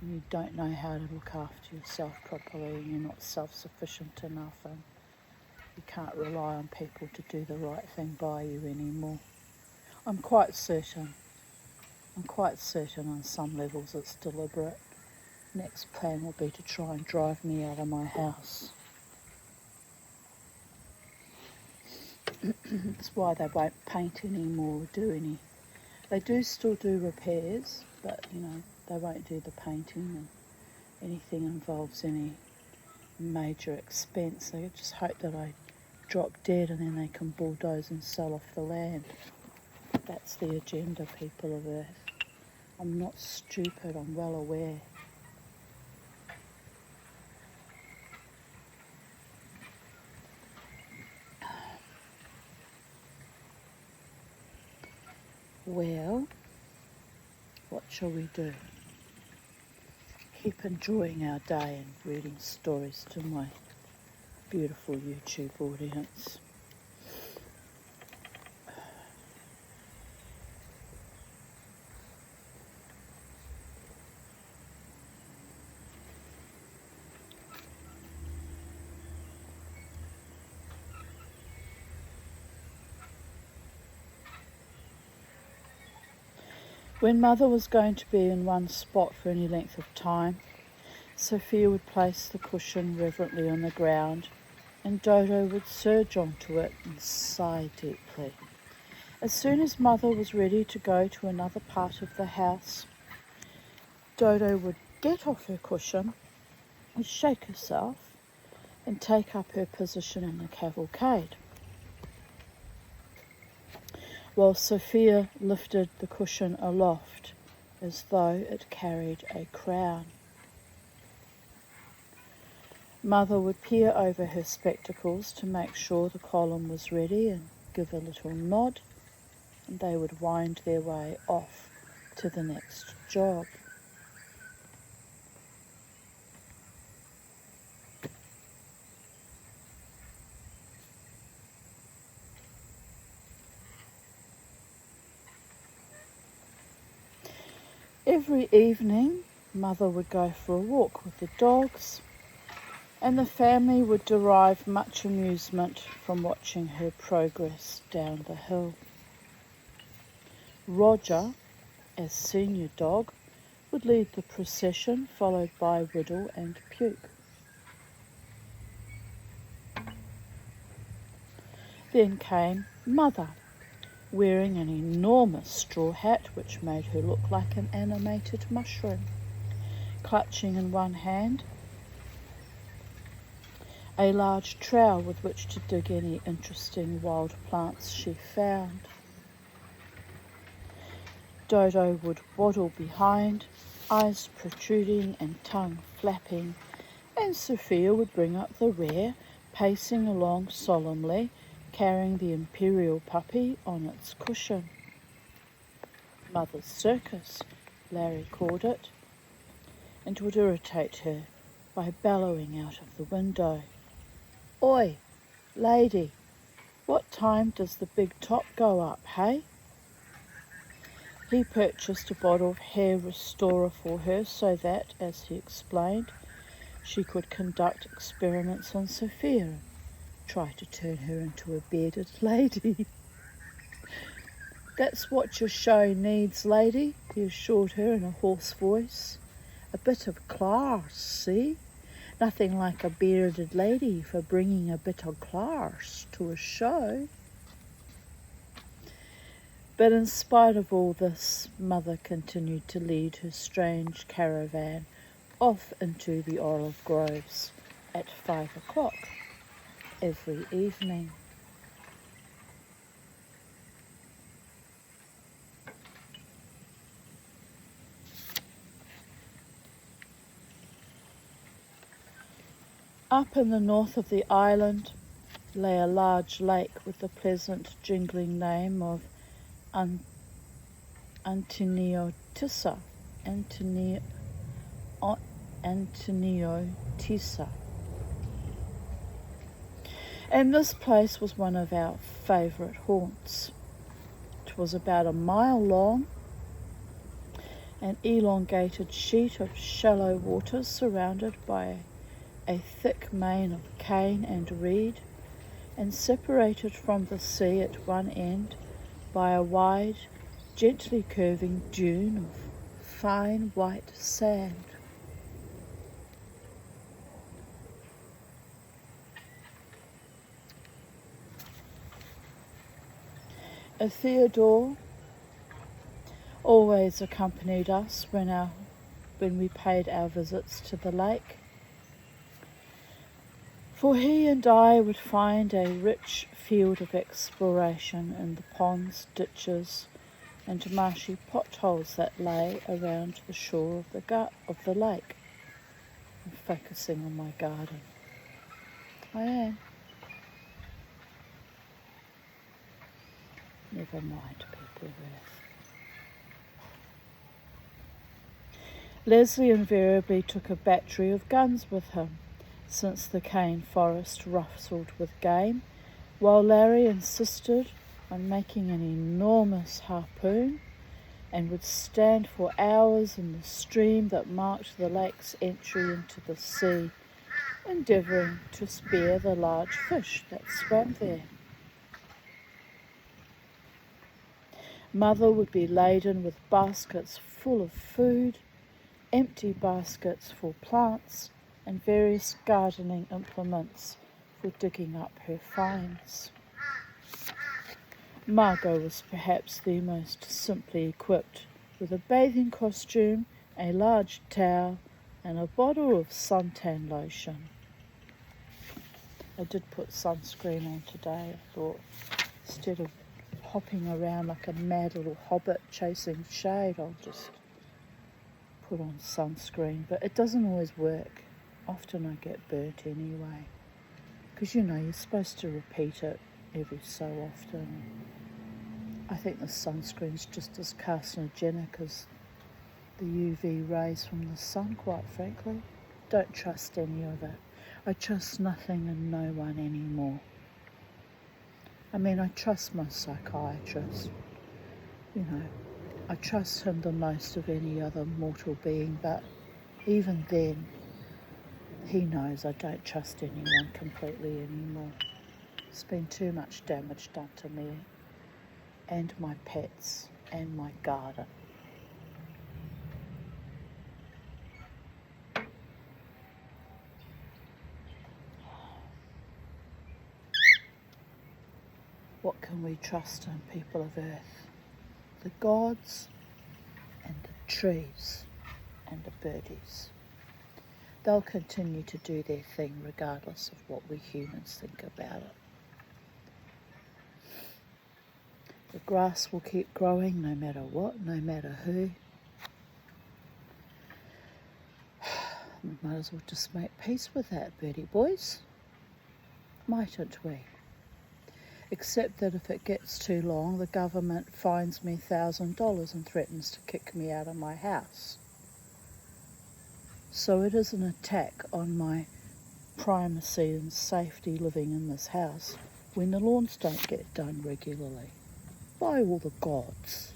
You don't know how to look after yourself properly, and you're not self-sufficient enough, and you can't rely on people to do the right thing by you anymore. I'm quite certain on some levels it's deliberate. Next plan will be to try and drive me out of my house. That's why they won't paint anymore or do any. They do still do repairs, but they won't do the painting, and anything involves any major expense. They just hope that I drop dead and then they can bulldoze and sell off the land. That's the agenda, people of Earth. I'm not stupid, I'm well aware. Well, what shall we do? Keep enjoying our day and reading stories to my beautiful YouTube audience. When Mother was going to be in one spot for any length of time, Sophia would place the cushion reverently on the ground, and Dodo would surge onto it and sigh deeply. As soon as Mother was ready to go to another part of the house, Dodo would get off her cushion and shake herself and take up her position in the cavalcade, while Sophia lifted the cushion aloft as though it carried a crown. Mother would peer over her spectacles to make sure the column was ready and give a little nod, and they would wind their way off to the next job. Every evening, Mother would go for a walk with the dogs, and the family would derive much amusement from watching her progress down the hill. Roger, as senior dog, would lead the procession, followed by Riddle and Puke. Then came Mother, wearing an enormous straw hat which made her look like an animated mushroom, clutching in one hand a large trowel with which to dig any interesting wild plants she found. Dodo would waddle behind, eyes protruding and tongue flapping, and Sophia would bring up the rear, pacing along solemnly, carrying the imperial puppy on its cushion. Mother's circus, Larry called it, and would irritate her by bellowing out of the window, "Oi, lady, what time does the big top go up, hey?" He purchased a bottle of hair restorer for her so that, as he explained, she could conduct experiments on Sophia and try to turn her into a bearded lady. "That's what your show needs, lady," he assured her in a hoarse voice. "A bit of class, see? Nothing like a bearded lady for bringing a bit of class to a show." But in spite of all this, Mother continued to lead her strange caravan off into the olive groves at 5 o'clock every evening. Up in the north of the island lay a large lake with the pleasant jingling name of Antoniotissa. And this place was one of our favourite haunts. It was about a mile long, an elongated sheet of shallow water surrounded by a thick mane of cane and reed, and separated from the sea at one end by a wide, gently curving dune of fine white sand. Theodore always accompanied us when we paid our visits to the lake, for he and I would find a rich field of exploration in the ponds, ditches, and marshy potholes that lay around the shore of the lake. I'm focusing on my garden. I am. Never mind, people Earth. Leslie invariably took a battery of guns with him, since the cane forest rustled with game, while Larry insisted on making an enormous harpoon and would stand for hours in the stream that marked the lake's entry into the sea, endeavouring to spear the large fish that swam there. Mother would be laden with baskets full of food, empty baskets for plants, and various gardening implements for digging up her finds. Margot was perhaps the most simply equipped, with a bathing costume, a large towel, and a bottle of suntan lotion. I did put sunscreen on today. I thought, instead of hopping around like a mad little hobbit chasing shade, I'll just put on sunscreen. But it doesn't always work. Often I get burnt anyway. Because, you're supposed to repeat it every so often. I think the sunscreen's just as carcinogenic as the UV rays from the sun, quite frankly. Don't trust any of it. I trust nothing and no one anymore. I mean, I trust my psychiatrist. I trust him the most of any other mortal being, but even then, he knows I don't trust anyone completely anymore. There's been too much damage done to me and my pets and my garden. What can we trust in, people of Earth? The gods and the trees and the birdies. They'll continue to do their thing regardless of what we humans think about it. The grass will keep growing no matter what, no matter who. We might as well just make peace with that, birdie boys. Mightn't we? Except that if it gets too long, the government fines me $1,000 and threatens to kick me out of my house. So it is an attack on my primacy and safety living in this house when the lawns don't get done regularly. By all the gods.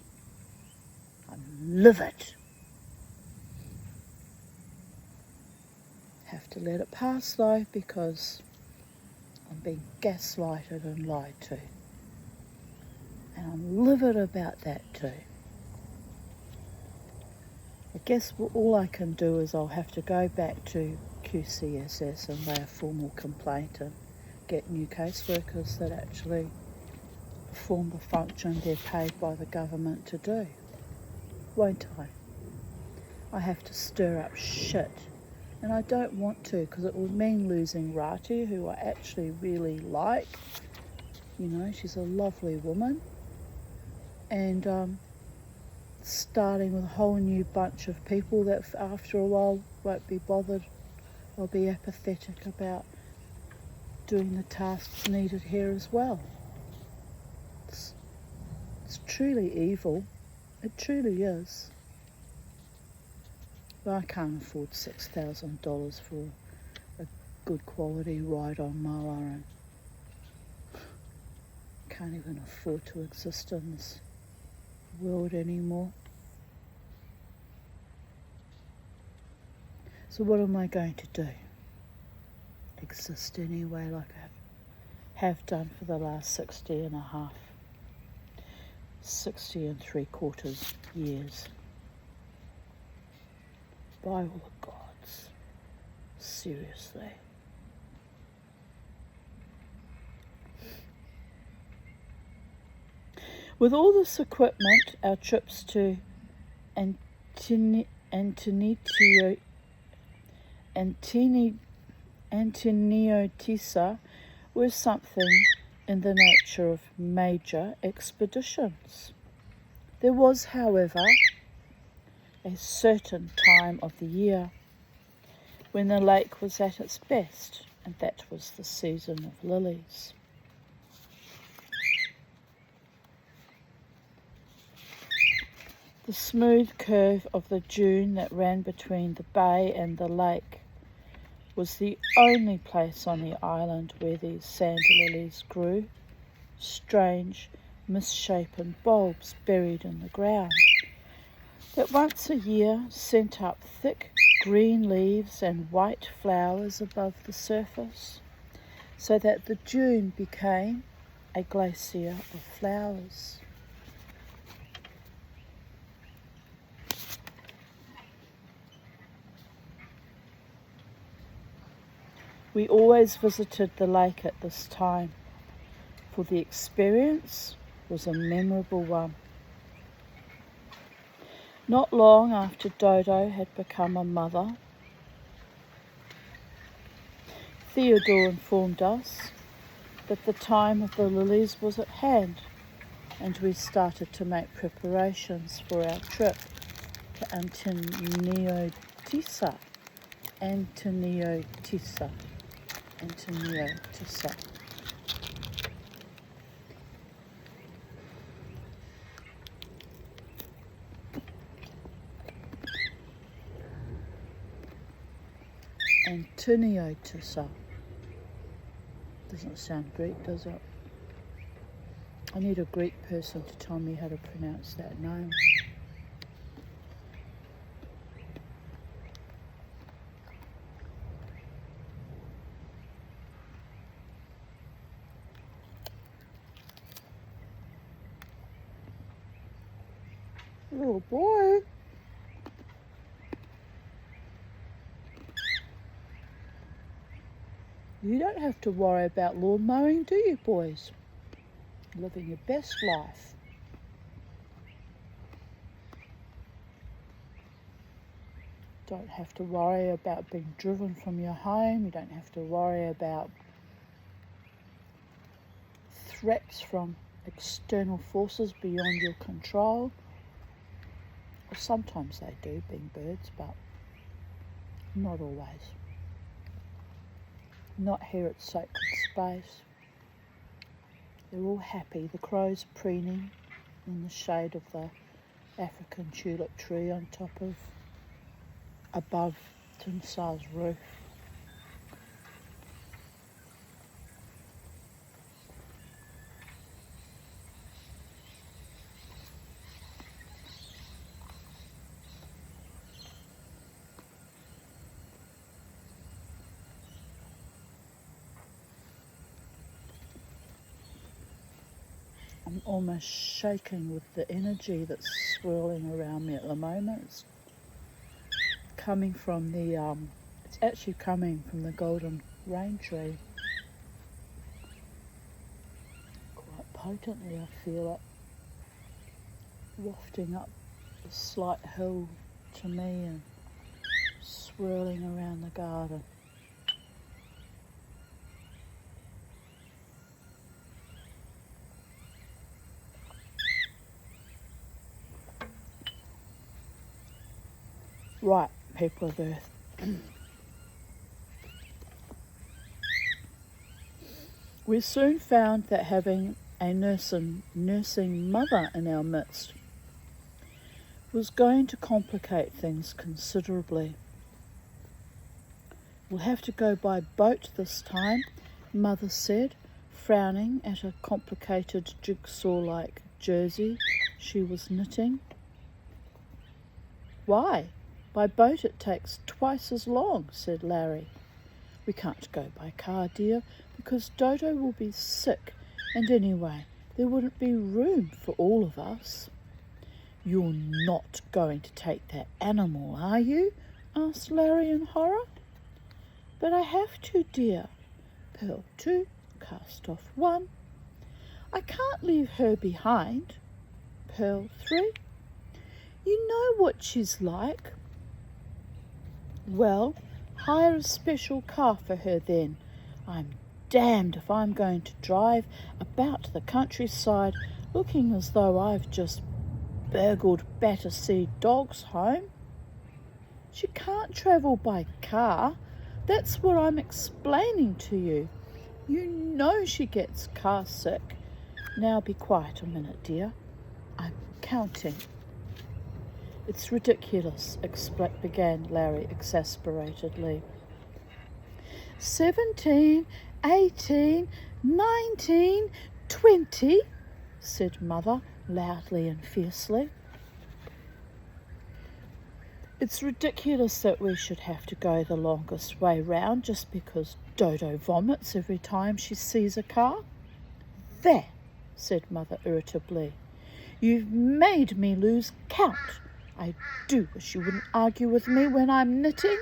I'm livid. Have to let it pass though, because I'm being gaslighted and lied to. And I'm livid about that too. I guess all I can do is I'll have to go back to QCSS and lay a formal complaint and get new caseworkers that actually perform the function they're paid by the government to do. Won't I? I have to stir up shit. And I don't want to, because it would mean losing Rati, who I actually really like. She's a lovely woman. And starting with a whole new bunch of people that after a while won't be bothered or be apathetic about doing the tasks needed here as well. It's truly evil. It truly is. But I can't afford $6,000 for a good quality ride-on mower, and can't even afford to exist in this world anymore. So what am I going to do? Exist anyway, like I have done for the last 60 and 3/4 years. By all the gods. Seriously. With all this equipment, our trips to Antoniotisa were something in the nature of major expeditions. There was, however, a certain time of the year when the lake was at its best, and that was the season of lilies. The smooth curve of the dune that ran between the bay and the lake was the only place on the island where these sand lilies grew, strange, misshapen bulbs buried in the ground, that once a year sent up thick green leaves and white flowers above the surface, so that the dune became a glacier of flowers. We always visited the lake at this time for the experience was a memorable one. Not long after Dodo had become a mother, Theodore informed us that the time of the lilies was at hand, and we started to make preparations for our trip to Antoniotissa. Antoniotissa. Antoniotissa. Doesn't sound Greek, does it? I need a Greek person to tell me how to pronounce that name. Little boy. You don't have to worry about lawn mowing, do you, boys? Living your best life. Don't have to worry about being driven from your home. You don't have to worry about threats from external forces beyond your control. Well, sometimes they do, being birds, but not always. Not here at Sacred Space. They're all happy. The crows preening in the shade of the African tulip tree on top of, above Timsar's roof. I'm almost shaking with the energy that's swirling around me at the moment. It's coming from it's actually coming from the golden rain tree. Quite potently I feel it wafting up the slight hill to me and swirling around the garden. Right, people of Earth. We soon found that having a nursing mother in our midst was going to complicate things considerably. We'll have to go by boat this time, Mother said, frowning at a complicated jigsaw-like jersey she was knitting. Why? By boat it takes twice as long, said Larry. We can't go by car, dear, because Dodo will be sick, and anyway, there wouldn't be room for all of us. You're not going to take that animal, are you? Asked Larry in horror. But I have to, dear. Pearl 2, cast off 1. I can't leave her behind. Pearl 3. You know what she's like. Well, hire a special car for her then. I'm damned if I'm going to drive about the countryside looking as though I've just burgled Battersea Dog's home. She can't travel by car. That's what I'm explaining to you. You know she gets car sick. Now be quiet a minute, dear. I'm counting. It's ridiculous, began Larry exasperatedly. 17, 18, 19, 20, said Mother loudly and fiercely. It's ridiculous that we should have to go the longest way round just because Dodo vomits every time she sees a car. There, said Mother irritably. You've made me lose count. I do wish you wouldn't argue with me when I'm knitting.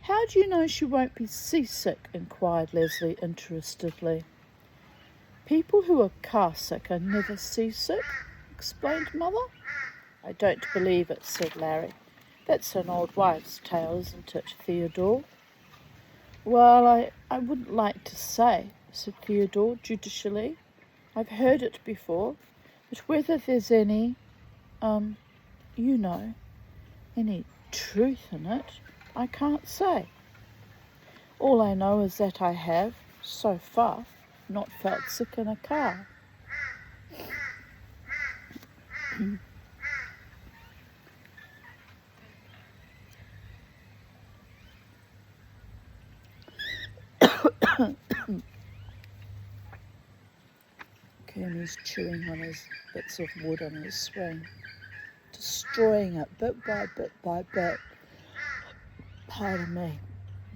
How do you know she won't be seasick? Inquired Leslie interestedly. People who are car sick are never seasick, explained Mother. I don't believe it, said Larry. That's an old wives' tale, isn't it, Theodore? Well, I wouldn't like to say, said Theodore judicially. I've heard it before, but whether there's any, any truth in it, I can't say. All I know is that I have, so far, not felt sick in a car. Kermie's chewing on his bits of wood on his swing, destroying it bit by bit by bit. Pardon me.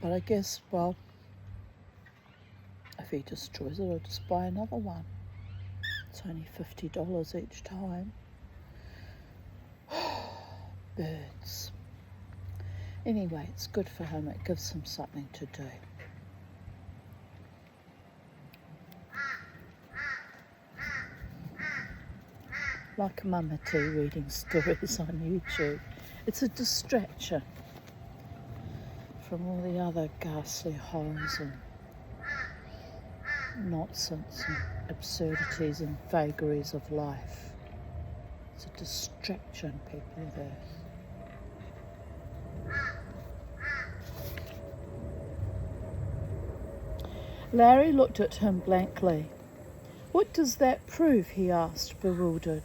But I guess, well, if he destroys it, I'll just buy another one. It's only $50 each time. Birds. Anyway, it's good for him. It gives him something to do. Like a Mama T reading stories on YouTube. It's a distraction from all the other ghastly horrors and nonsense and absurdities and vagaries of life. It's a distraction, people of Earth. Larry looked at him blankly. What does that prove? He asked, bewildered.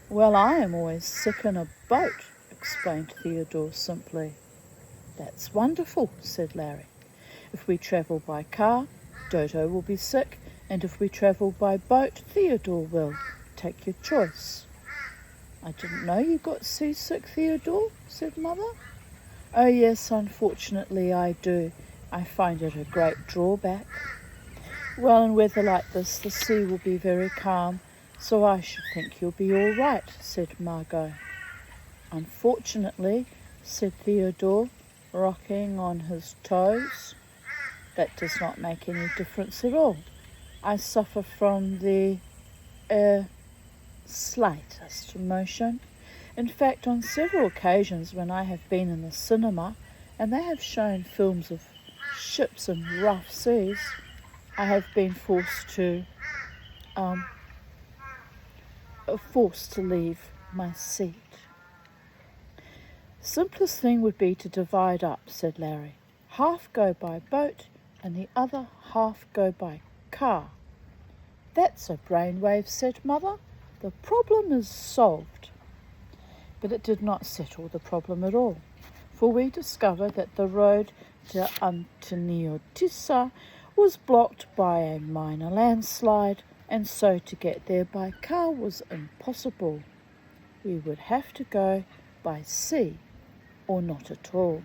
Well, I am always sick in a boat, explained Theodore simply. That's wonderful, said Larry. If we travel by car, Dodo will be sick, and if we travel by boat, Theodore will. Take your choice. I didn't know you got seasick, Theodore, said Mother. Oh yes, unfortunately I do. I find it a great drawback. Well, in weather like this, the sea will be very calm, so I should think you'll be all right, said Margot. Unfortunately, said Theodore, rocking on his toes. That does not make any difference at all. I suffer from the slightest emotion. In fact, on several occasions when I have been in the cinema and they have shown films of ships in rough seas, I have been forced to leave my seat. Simplest thing would be to divide up, said Larry. Half go by boat and the other half go by car. That's a brainwave, said Mother. The problem is solved. But it did not settle the problem at all, for we discovered that the road to Antoniotissa was blocked by a minor landslide, and so to get there by car was impossible. We would have to go by sea, or not at all.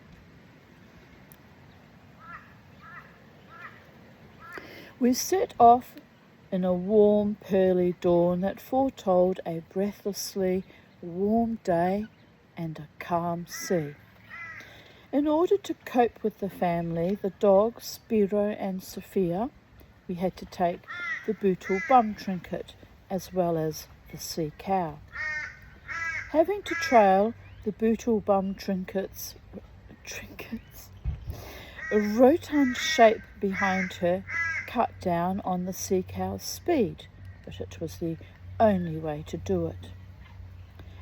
We set off in a warm, pearly dawn that foretold a breathlessly warm day and a calm sea. In order to cope with the family, the dogs, Spiro and Sophia, we had to take the Bootle bum trinket as well as the sea cow. Having to trail the Bootle bum trinkets, a rotund shape behind her cut down on the sea cow's speed, but it was the only way to do it.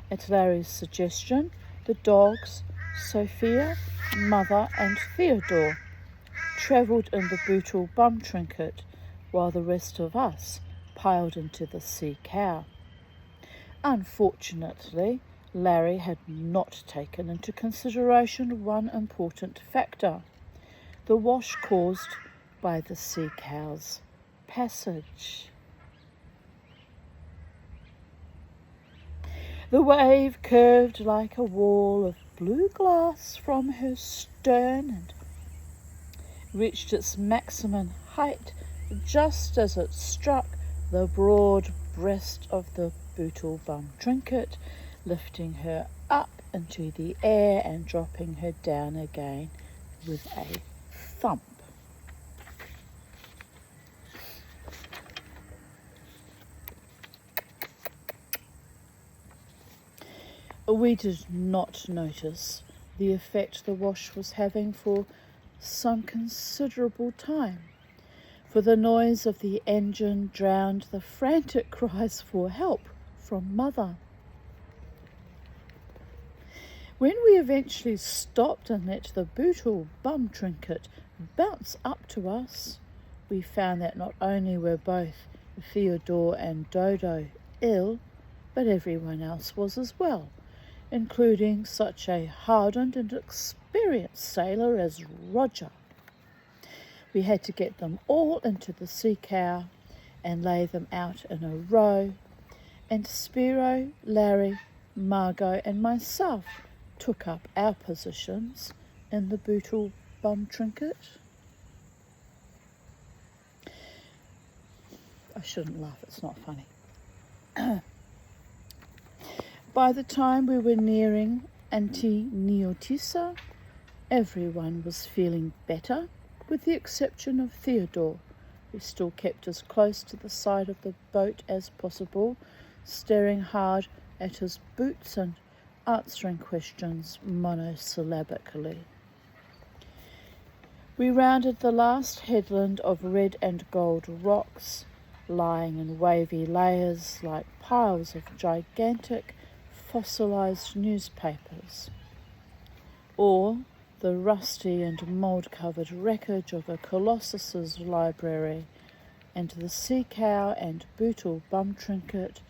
At Larry's suggestion, the dogs, Sophia, Mother and Theodore, travelled in the Bootle bum trinket, while the rest of us piled into the sea cow. Unfortunately, Larry had not taken into consideration one important factor: the wash caused by the sea cow's passage. The wave curved like a wall of blue glass from her stern and reached its maximum height just as it struck the broad breast of the Bootle bum trinket, lifting her up into the air and dropping her down again with a thump. We did not notice the effect the wash was having for some considerable time, for the noise of the engine drowned the frantic cries for help from Mother. When we eventually stopped and let the Bootle bum trinket bounce up to us, we found that not only were both Theodore and Dodo ill, but everyone else was as well, including such a hardened and experienced sailor as Roger. We had to get them all into the sea cow and lay them out in a row, and Spiro, Larry, Margot and myself took up our positions in the Bootle bum trinket. I shouldn't laugh, it's not funny. By the time we were nearing Anti-Neotissa, everyone was feeling better, with the exception of Theodore, who still kept as close to the side of the boat as possible, staring hard at his boots and answering questions monosyllabically. We rounded the last headland of red and gold rocks, lying in wavy layers like piles of gigantic fossilized newspapers, or the rusty and mould-covered wreckage of a colossus's library, and the sea cow and Bootle bum trinket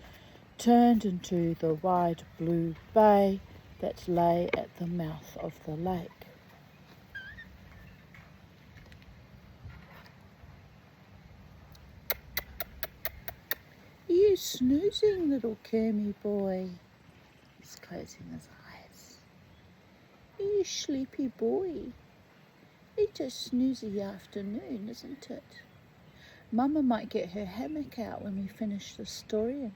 turned into the wide blue bay that lay at the mouth of the lake. Are you snoozing, little Kermy boy? He's closing his eyes. Are you sleepy boy? It's a snoozy afternoon, isn't it? Mama might get her hammock out when we finish the story and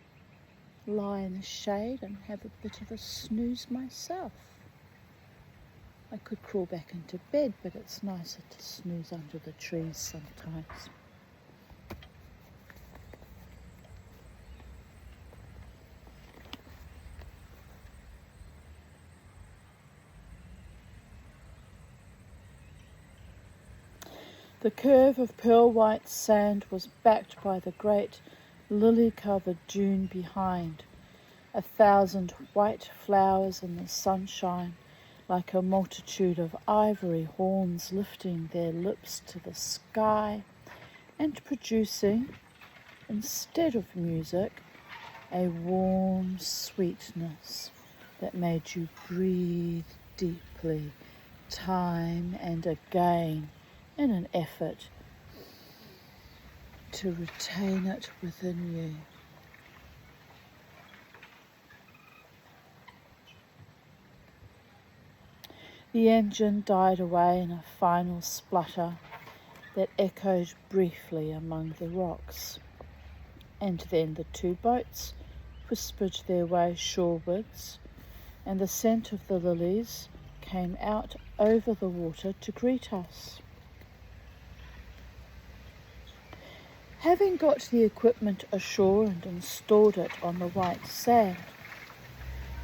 lie in the shade and have a bit of a snooze myself. I could crawl back into bed, but it's nicer to snooze under the trees sometimes. The curve of pearl-white sand was backed by the great lily-covered dune behind, 1,000 white flowers in the sunshine, like a multitude of ivory horns lifting their lips to the sky and producing, instead of music, a warm sweetness that made you breathe deeply, time and again, in an effort to retain it within you. The engine died away in a final splutter that echoed briefly among the rocks, and then the two boats whispered their way shorewards, and the scent of the lilies came out over the water to greet us. Having got the equipment ashore and installed it on the white sand,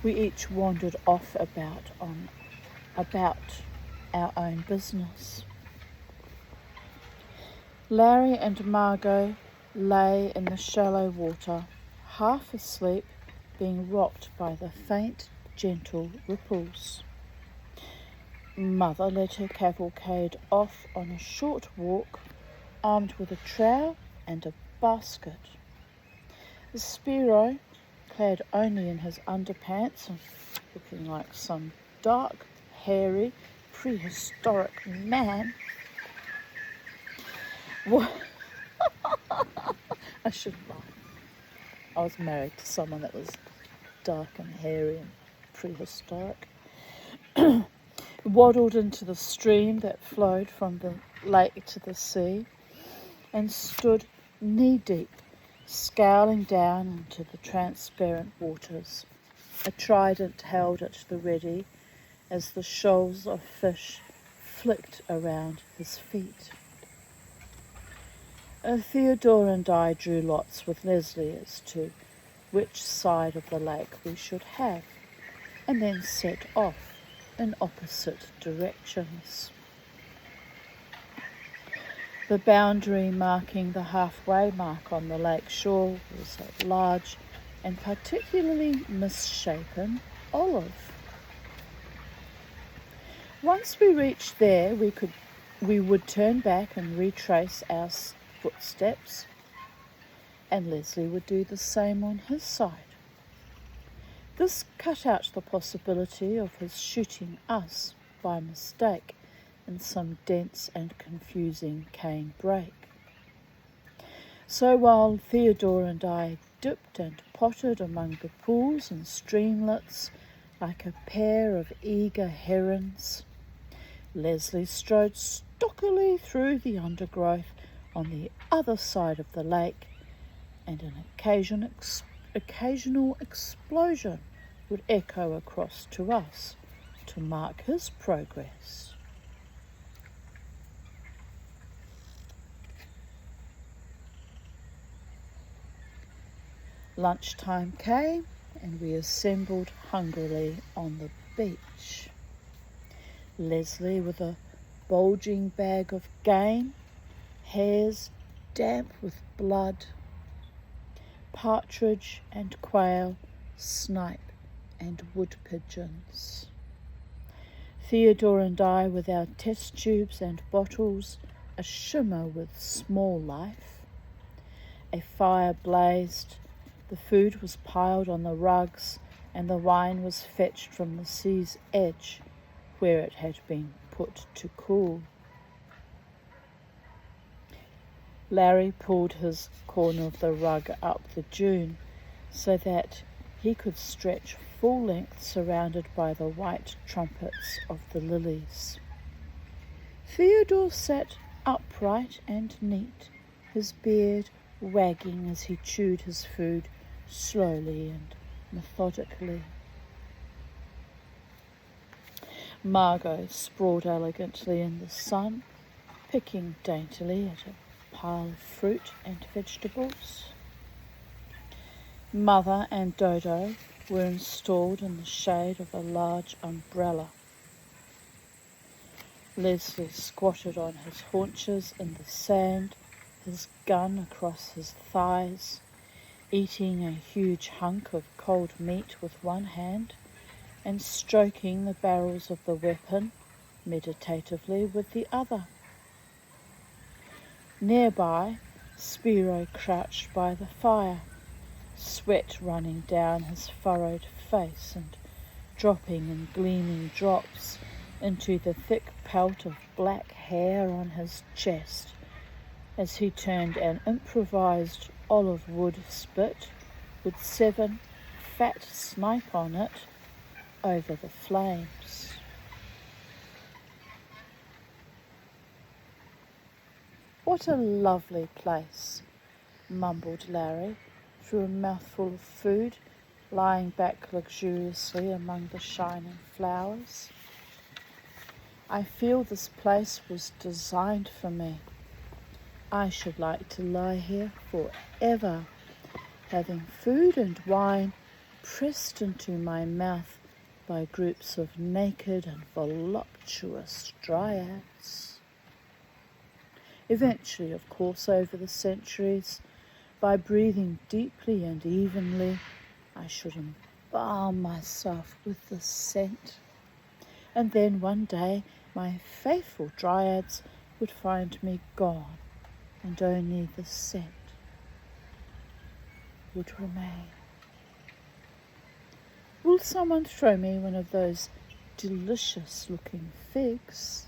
we each wandered off about our own business. Larry and Margot lay in the shallow water, half asleep, being rocked by the faint, gentle ripples. Mother led her cavalcade off on a short walk, armed with a trowel and a basket. Spiro, clad only in his underpants and looking like some dark, hairy, prehistoric man. I shouldn't laugh. I was married to someone that was dark and hairy and prehistoric. Waddled into the stream that flowed from the lake to the sea and stood knee-deep, scowling down into the transparent waters, a trident held at the ready as the shoals of fish flicked around his feet. Theodore and I drew lots with Leslie as to which side of the lake we should have, and then set off in opposite directions. The boundary marking the halfway mark on the lake shore was a large and particularly misshapen olive. Once we reached there, we would turn back and retrace our footsteps, and Leslie would do the same on his side. This cut out the possibility of his shooting us by mistake in some dense and confusing cane brake. So while Theodore and I dipped and pottered among the pools and streamlets like a pair of eager herons, Leslie strode stockily through the undergrowth on the other side of the lake, and an occasional explosion would echo across to us to mark his progress. Lunchtime came, and we assembled hungrily on the beach. Leslie with a bulging bag of game, hares damp with blood, partridge and quail, snipe and wood pigeons. Theodore and I with our test tubes and bottles, a shimmer with small life. A fire blazed, the food was piled on the rugs, and the wine was fetched from the sea's edge, where it had been put to cool. Larry pulled his corner of the rug up the dune so that he could stretch full length surrounded by the white trumpets of the lilies. Theodore sat upright and neat, his beard wagging as he chewed his food slowly and methodically. Margot sprawled elegantly in the sun, picking daintily at a pile of fruit and vegetables. Mother and Dodo were installed in the shade of a large umbrella. Leslie squatted on his haunches in the sand, his gun across his thighs, eating a huge hunk of cold meat with one hand and stroking the barrels of the weapon meditatively with the other. Nearby, Spiro crouched by the fire, sweat running down his furrowed face and dropping in gleaming drops into the thick pelt of black hair on his chest as he turned an improvised olive wood spit with 7 fat snipe on it over the flames. "What a lovely place," mumbled Larry through a mouthful of food, lying back luxuriously among the shining flowers. "I feel this place was designed for me. I should like to lie here forever, having food and wine pressed into my mouth by groups of naked and voluptuous dryads. Eventually, of course, over the centuries, by breathing deeply and evenly, I should embalm myself with the scent. And then one day my faithful dryads would find me gone, and only the scent would remain. Will someone throw me one of those delicious-looking figs?"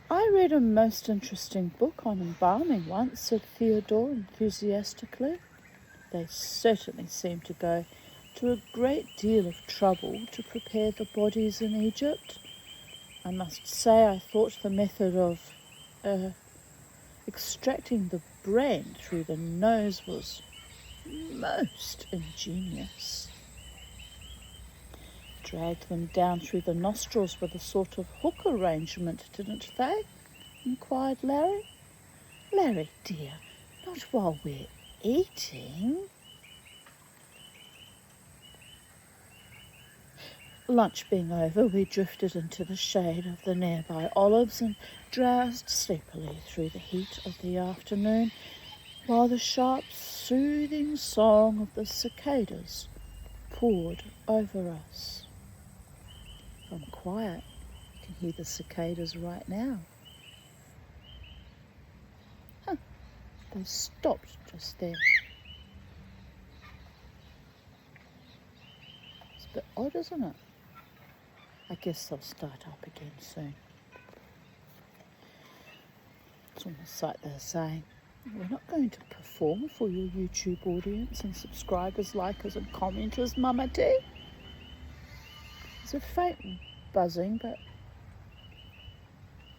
"I read a most interesting book on embalming once," said Theodore enthusiastically. "They certainly seem to go to a great deal of trouble to prepare the bodies in Egypt. I must say I thought the method of extracting the brain through the nose was most ingenious." "Dragged them down through the nostrils with a sort of hook arrangement, didn't they?" inquired Larry. "Larry, dear, not while we're eating." Lunch being over, we drifted into the shade of the nearby olives and drowsed sleepily through the heat of the afternoon, while the sharp, soothing song of the cicadas poured over us. I'm quiet. You can hear the cicadas right now. They stopped just then. It's a bit odd, isn't it? I guess they'll start up again soon. It's almost like they're saying, we're not going to perform for your YouTube audience and subscribers, likers and commenters, Mama T. There's a faint buzzing, but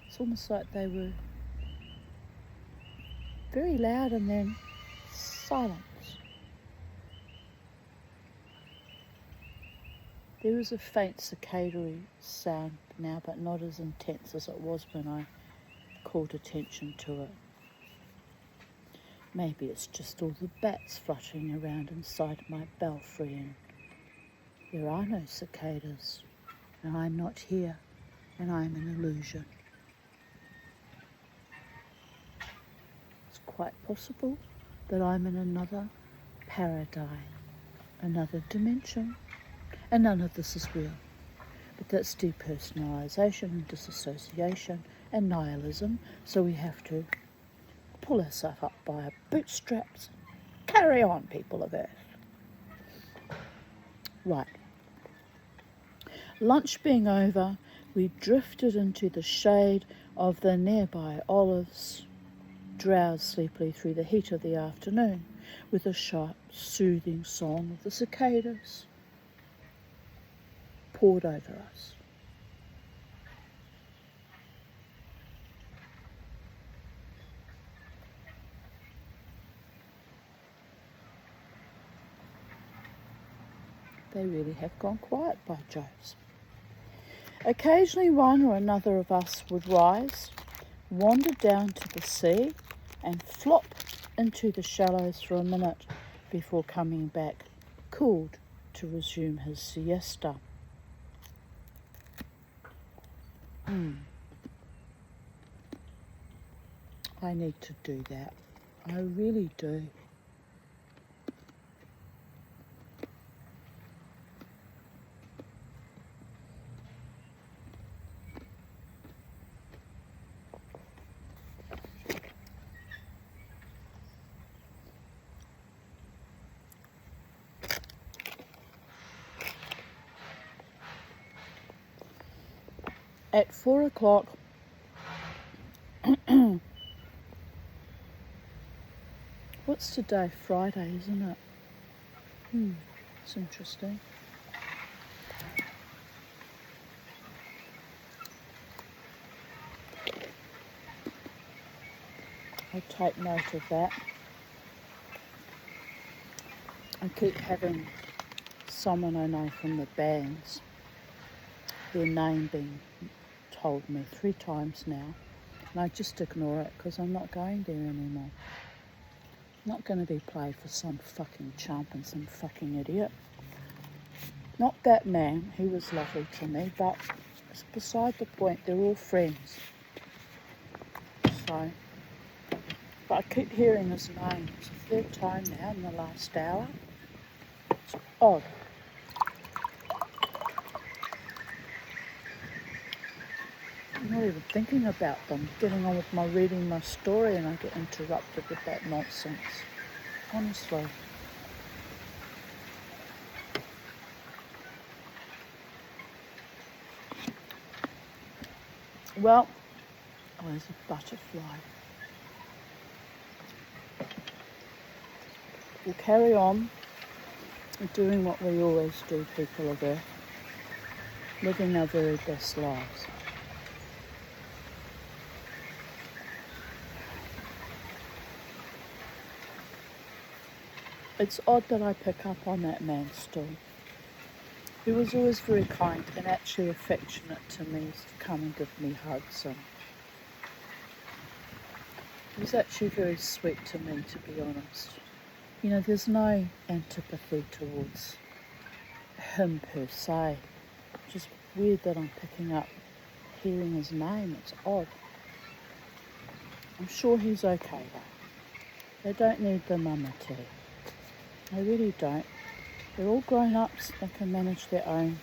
it's almost like they were very loud and then silence. There is a faint cicadary sound now, but not as intense as it was when I called attention to it. Maybe it's just all the bats fluttering around inside my belfry, and there are no cicadas, and I'm not here, and I'm an illusion. It's quite possible that I'm in another paradigm, another dimension, and none of this is real. But that's depersonalisation and disassociation and nihilism, so we have to pull ourselves up by our bootstraps. Carry on, people of Earth. Right. Lunch being over, we drifted into the shade of the nearby olives, drowsed sleepily through the heat of the afternoon, with the sharp, soothing song of the cicadas poured over us. They really have gone quiet, by Jove. Occasionally one or another of us would rise, wander down to the sea, and flop into the shallows for a minute before coming back, cooled, to resume his siesta. I need to do that. I really do. At 4 o'clock, what's today? Friday, isn't it? It's interesting. I'll take note of that. I keep having someone I know from the bands, their name being told me 3 times now, and I just ignore it because I'm not going there anymore. I'm not going to be played for some fucking chump and some fucking idiot. Not that man, he was lovely to me, but it's beside the point. They're all friends. So, but I keep hearing his name. It's the 3rd time now in the last hour. It's odd. I'm not even thinking about them. Getting on with my reading my story and I get interrupted with that nonsense. Honestly. Well, there's a butterfly. We'll carry on doing what we always do, people of Earth. Living our very best lives. It's odd that I pick up on that man still. He was always very kind and actually affectionate to me. He used to come and give me hugs. And he was actually very sweet to me, to be honest. You know, there's no antipathy towards him per se. which is weird that I'm picking up hearing his name. It's odd. I'm sure he's okay though. They don't need the mama tea. They really don't. They're all grown-ups. They can manage their own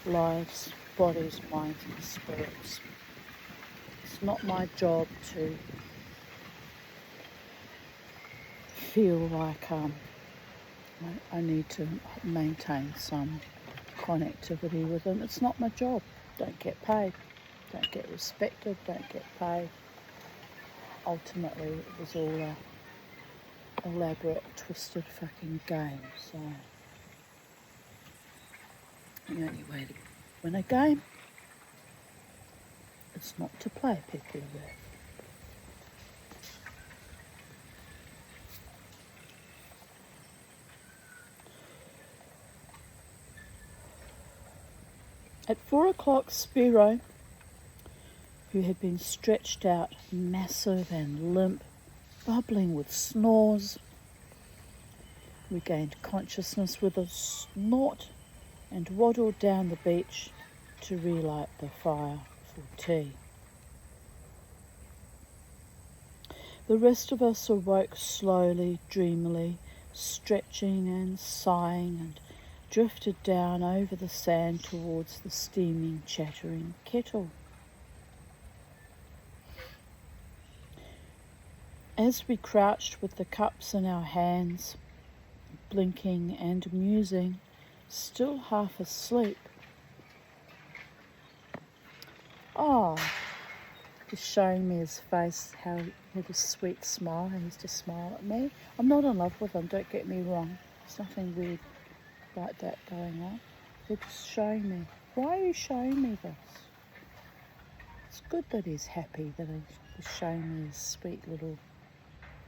lives, bodies, minds and spirits. It's not my job to feel like I need to maintain some connectivity with them. It's not my job. Don't get paid. Don't get respected. Don't get paid. Ultimately, it was all a elaborate, twisted fucking game. So the only way to win a game is not to play picky with. At 4 o'clock, Spiro, who had been stretched out, massive and limp, bubbling with snores, regained consciousness with a snort and waddled down the beach to relight the fire for tea. The rest of us awoke slowly, dreamily, stretching and sighing, and drifted down over the sand towards the steaming, chattering kettle. As we crouched with the cups in our hands, blinking and musing, still half asleep. Oh, just showing me his face, how he had a sweet smile. He used to smile at me. I'm not in love with him, don't get me wrong. There's nothing weird like that going on. They're just showing me. Why are you showing me this? It's good that he's happy, that he's showing me his sweet little,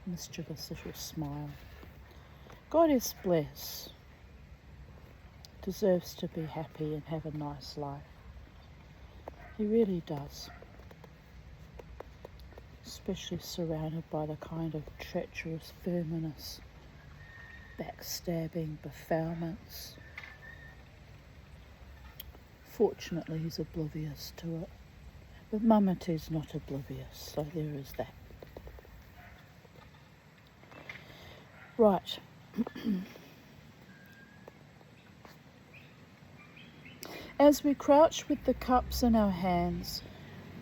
mischievous little smile. God is blessed. Deserves to be happy and have a nice life. He really does. Especially surrounded by the kind of treacherous, verminous, backstabbing befoulments. Fortunately, he's oblivious to it. But Mamatu's not oblivious, so there is that. Right. As we crouched with the cups in our hands,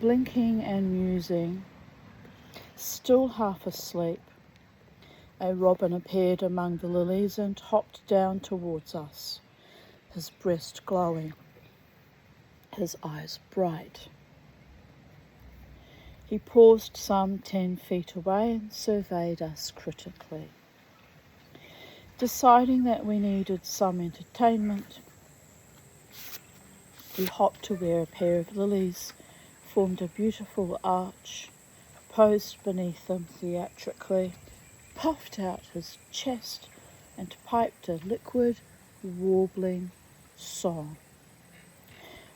blinking and musing, still half asleep, a robin appeared among the lilies and hopped down towards us, his breast glowing, his eyes bright. He paused some 10 feet away and surveyed us critically. Deciding that we needed some entertainment, he hopped to where a pair of lilies formed a beautiful arch, posed beneath them theatrically, puffed out his chest and piped a liquid, warbling song.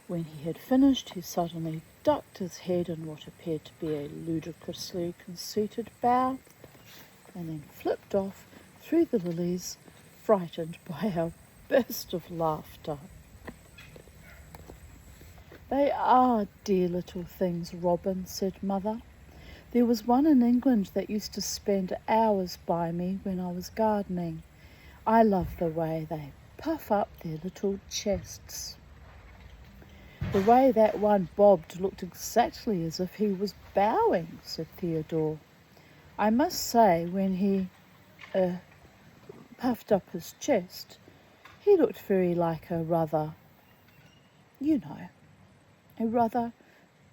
When he had finished, he suddenly ducked his head in what appeared to be a ludicrously conceited bow, and then flipped off through the lilies, frightened by our burst of laughter. "They are dear little things, Robin," said Mother. "There was one in England that used to spend hours by me when I was gardening. I love the way they puff up their little chests. The way that one bobbed looked exactly as if he was bowing," said Theodore. "I must say, when he puffed up his chest, he looked very like a rather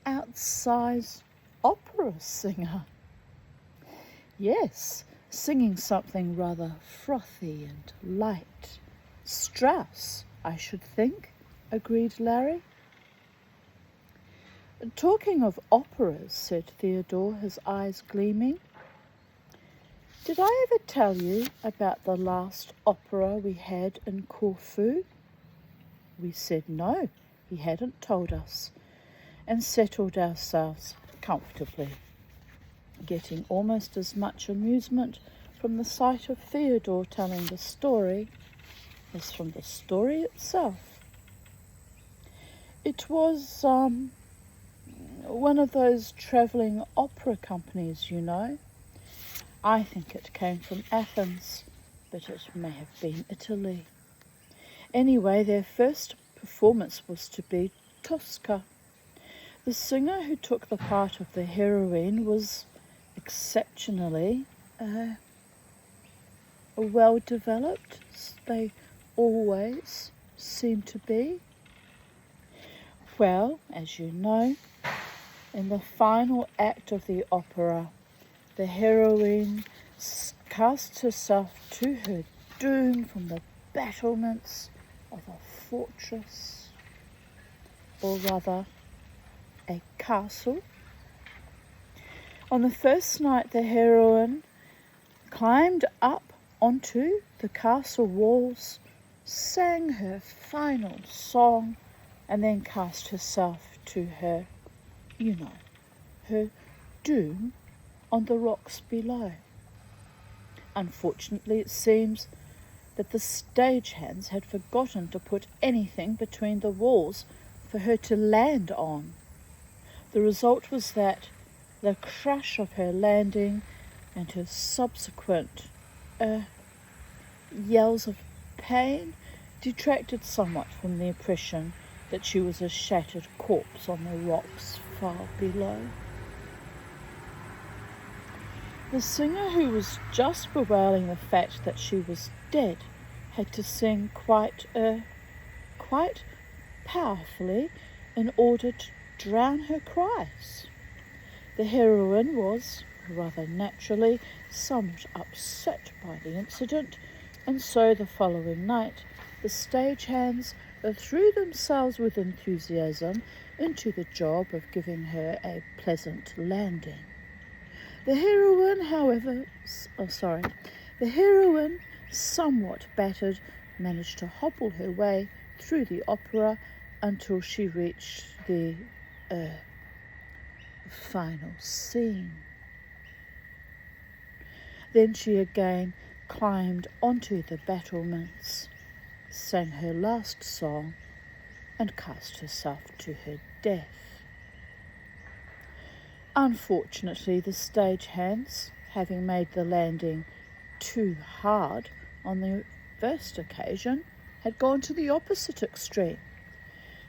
outsized opera singer. Yes, singing something rather frothy and light. Strauss, I should think," agreed Larry. "Talking of operas," said Theodore, his eyes gleaming, "did I ever tell you about the last opera we had in Corfu?" We said no, he hadn't told us, and settled ourselves comfortably, getting almost as much amusement from the sight of Theodore telling the story as from the story itself. It was one of those travelling opera companies, you know. I think it came from Athens, but it may have been Italy. Anyway, their first performance was to be Tosca. The singer who took the part of the heroine was exceptionally well developed. They always seem to be. Well, as you know, in the final act of the opera, the heroine cast herself to her doom from the battlements of a fortress, or rather a castle. On the first night, the heroine climbed up onto the castle walls, sang her final song, and then cast herself to her, you know, her doom on the rocks below. Unfortunately, it seems that the stagehands had forgotten to put anything between the walls for her to land on. The result was that the crush of her landing and her subsequent yells of pain detracted somewhat from the impression that she was a shattered corpse on the rocks far below. The singer, who was just bewailing the fact that she was dead, had to sing quite powerfully in order to drown her cries. The heroine was, rather naturally, somewhat upset by the incident, and so the following night the stagehands threw themselves with enthusiasm into the job of giving her a pleasant landing. The heroine, somewhat battered, managed to hobble her way through the opera until she reached the final scene. Then she again climbed onto the battlements, sang her last song, and cast herself to her death. Unfortunately, the stagehands, having made the landing too hard on the first occasion, had gone to the opposite extreme.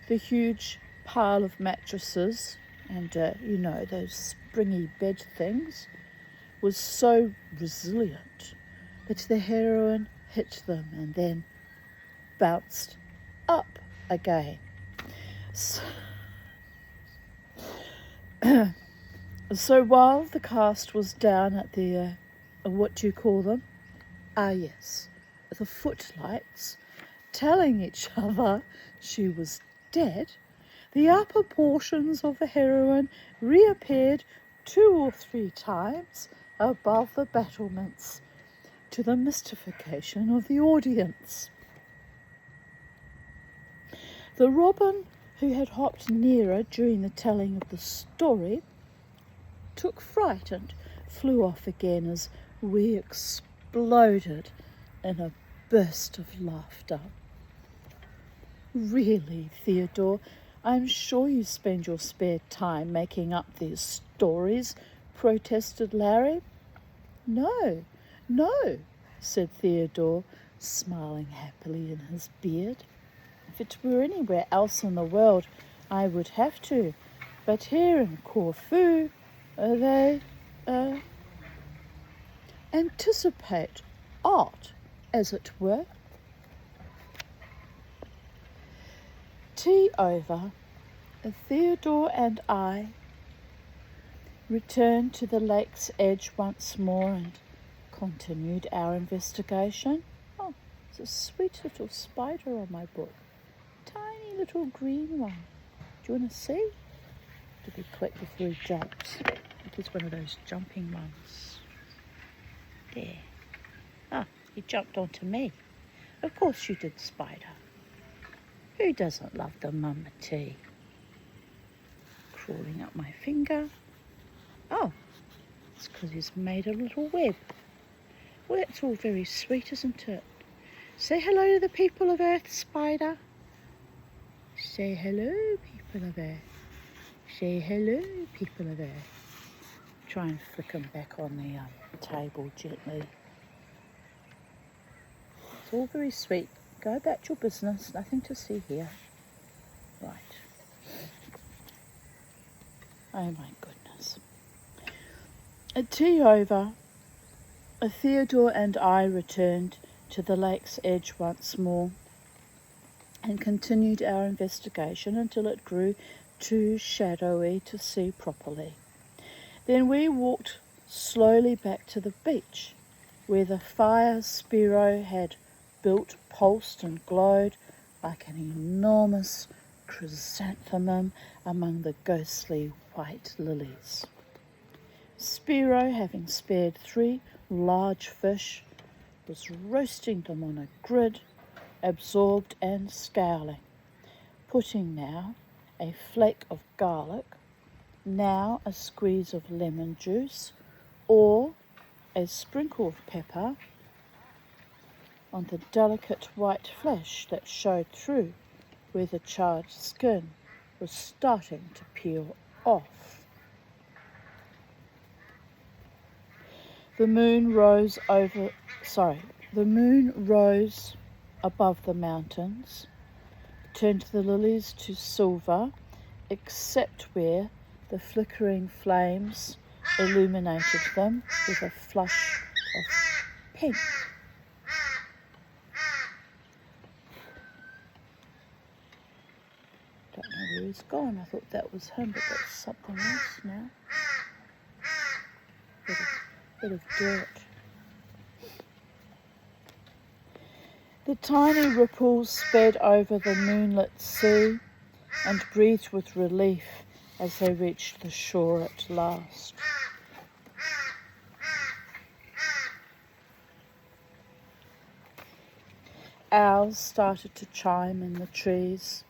The huge pile of mattresses and, those springy bed things was so resilient that the heroine hit them and then bounced up again. So while the cast was down at the, what do you call them? Yes, the footlights, telling each other she was dead, the upper portions of the heroine reappeared 2 or 3 times above the battlements, to the mystification of the audience. The robin, who had hopped nearer during the telling of the story, took fright and flew off again as we exploded in a burst of laughter. Really, Theodore, I'm sure you spend your spare time making up these stories, protested Larry. No, said Theodore, smiling happily in his beard. If it were anywhere else in the world, I would have to, but here in Corfu, they anticipate art, as it were. Tea over, Theodore and I returned to the lake's edge once more and continued our investigation. Oh, there's a sweet little spider on my book. Tiny little green one. Do you want to see? To be quick before he jumps. He's one of those jumping ones. There. Ah, he jumped onto me. Of course you did, Spider. Who doesn't love the mama tea? Crawling up my finger. Oh, it's because he's made a little web. Well, it's all very sweet, isn't it? Say hello to the people of Earth, Spider. Say hello, people of Earth. Say hello, people of Earth. Try and flick them back on the table gently. It's all very sweet. Go about your business. Nothing to see here. Right. Oh my goodness. At tea over, Theodore and I returned to the lake's edge once more and continued our investigation until it grew too shadowy to see properly. Then we walked slowly back to the beach, where the fire Spiro had built pulsed and glowed like an enormous chrysanthemum among the ghostly white lilies. Spiro, having spared 3 large fish, was roasting them on a grid, absorbed and scowling, putting now a flake of garlic, now a squeeze of lemon juice, or a sprinkle of pepper on the delicate white flesh that showed through where the charred skin was starting to peel off. The moon rose above the mountains, turned the lilies to silver, except where the flickering flames illuminated them with a flush of pink. Don't know where he's gone. I thought that was him, but that's something else now. Bit of dirt. The tiny ripples sped over the moonlit sea and breathed with relief as they reached the shore at last. Owls started to chime in the trees,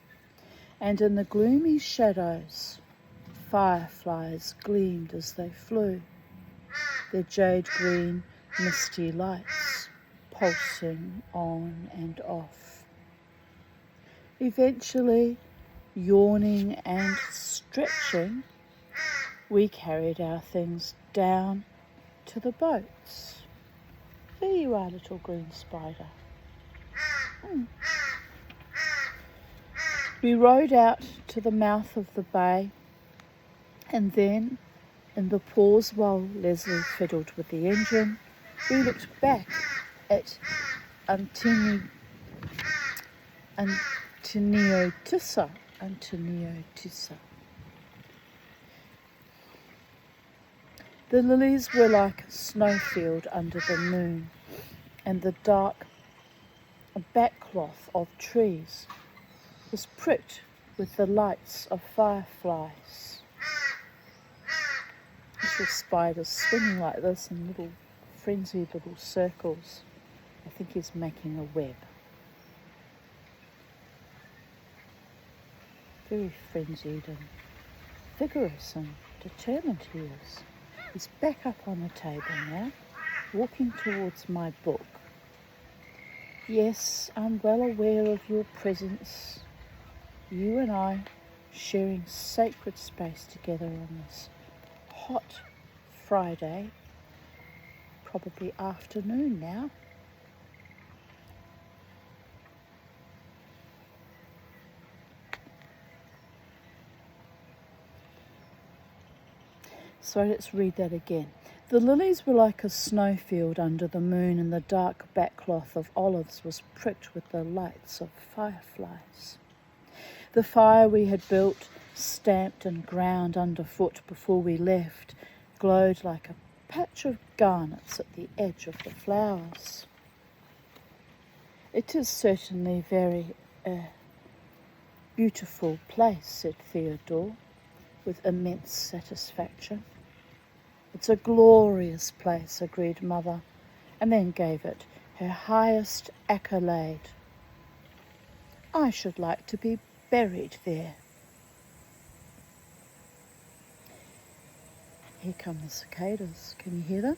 and in the gloomy shadows, fireflies gleamed as they flew, their jade-green, misty lights pulsing on and off. Eventually, yawning and stretching, we carried our things down to the boats. There you are, little green spider. We rowed out to the mouth of the bay, and then, in the pause while Leslie fiddled with the engine, we looked back at Antoniotissa. The lilies were like a snowfield under the moon, and the dark backcloth of trees was pricked with the lights of fireflies. Little spiders swinging like this in little frenzied little circles. I think he's making a web. Very frenzied and vigorous and determined he is. He's back up on the table now, walking towards my book. Yes, I'm well aware of your presence. You and I sharing sacred space together on this hot Friday, probably afternoon now. So let's read that again. The lilies were like a snowfield under the moon, and the dark backcloth of olives was pricked with the lights of fireflies. The fire we had built, stamped and ground underfoot before we left, glowed like a patch of garnets at the edge of the flowers. It is certainly very beautiful place, said Theodore, with immense satisfaction. It's a glorious place, agreed Mother, and then gave it her highest accolade. I should like to be buried there. Here come the cicadas. Can you hear them?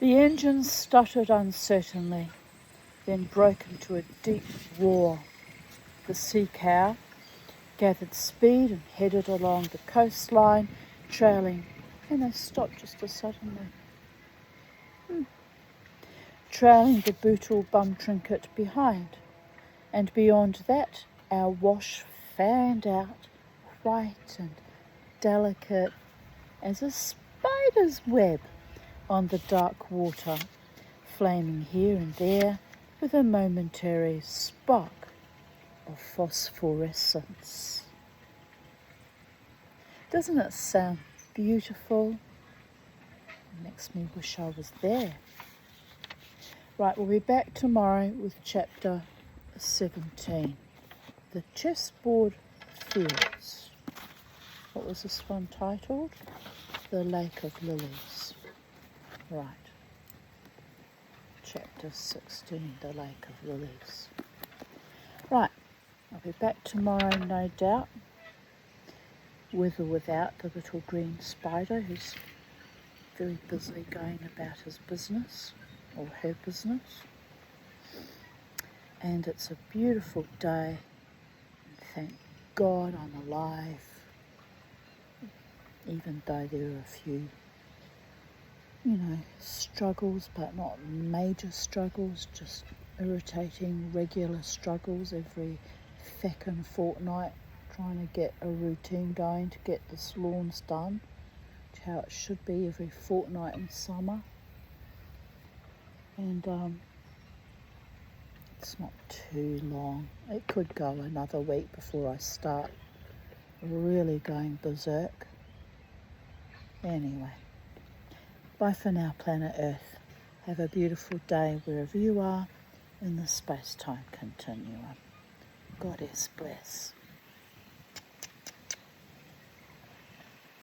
The engine stuttered uncertainly, then broke into a deep roar. The sea cow gathered speed and headed along the coastline, trailing, and they stopped just as suddenly. Trailing the bootle bum trinket behind, and beyond that our wash fanned out, white and delicate as a spider's web on the dark water, flaming here and there with a momentary spark of phosphorescence. Doesn't it sound beautiful? It makes me wish I was there. Right, we'll be back tomorrow with chapter 17, The Chessboard Fields. What was this one titled? The Lake of Lilies. Right. Chapter 16, The Lake of Lilies. Right, I'll be back tomorrow, no doubt, with or without the little green spider who's very busy going about his business, or her business. And it's a beautiful day. Thank God I'm alive, even though there are a few, struggles, but not major struggles, just irritating regular struggles every feckin' fortnight, trying to get a routine going to get the lawns done, how it should be every fortnight in summer. And it's not too long. It could go another week before I start really going berserk. Anyway, bye for now, planet Earth. Have a beautiful day wherever you are in the space-time continuum. Goddess bless.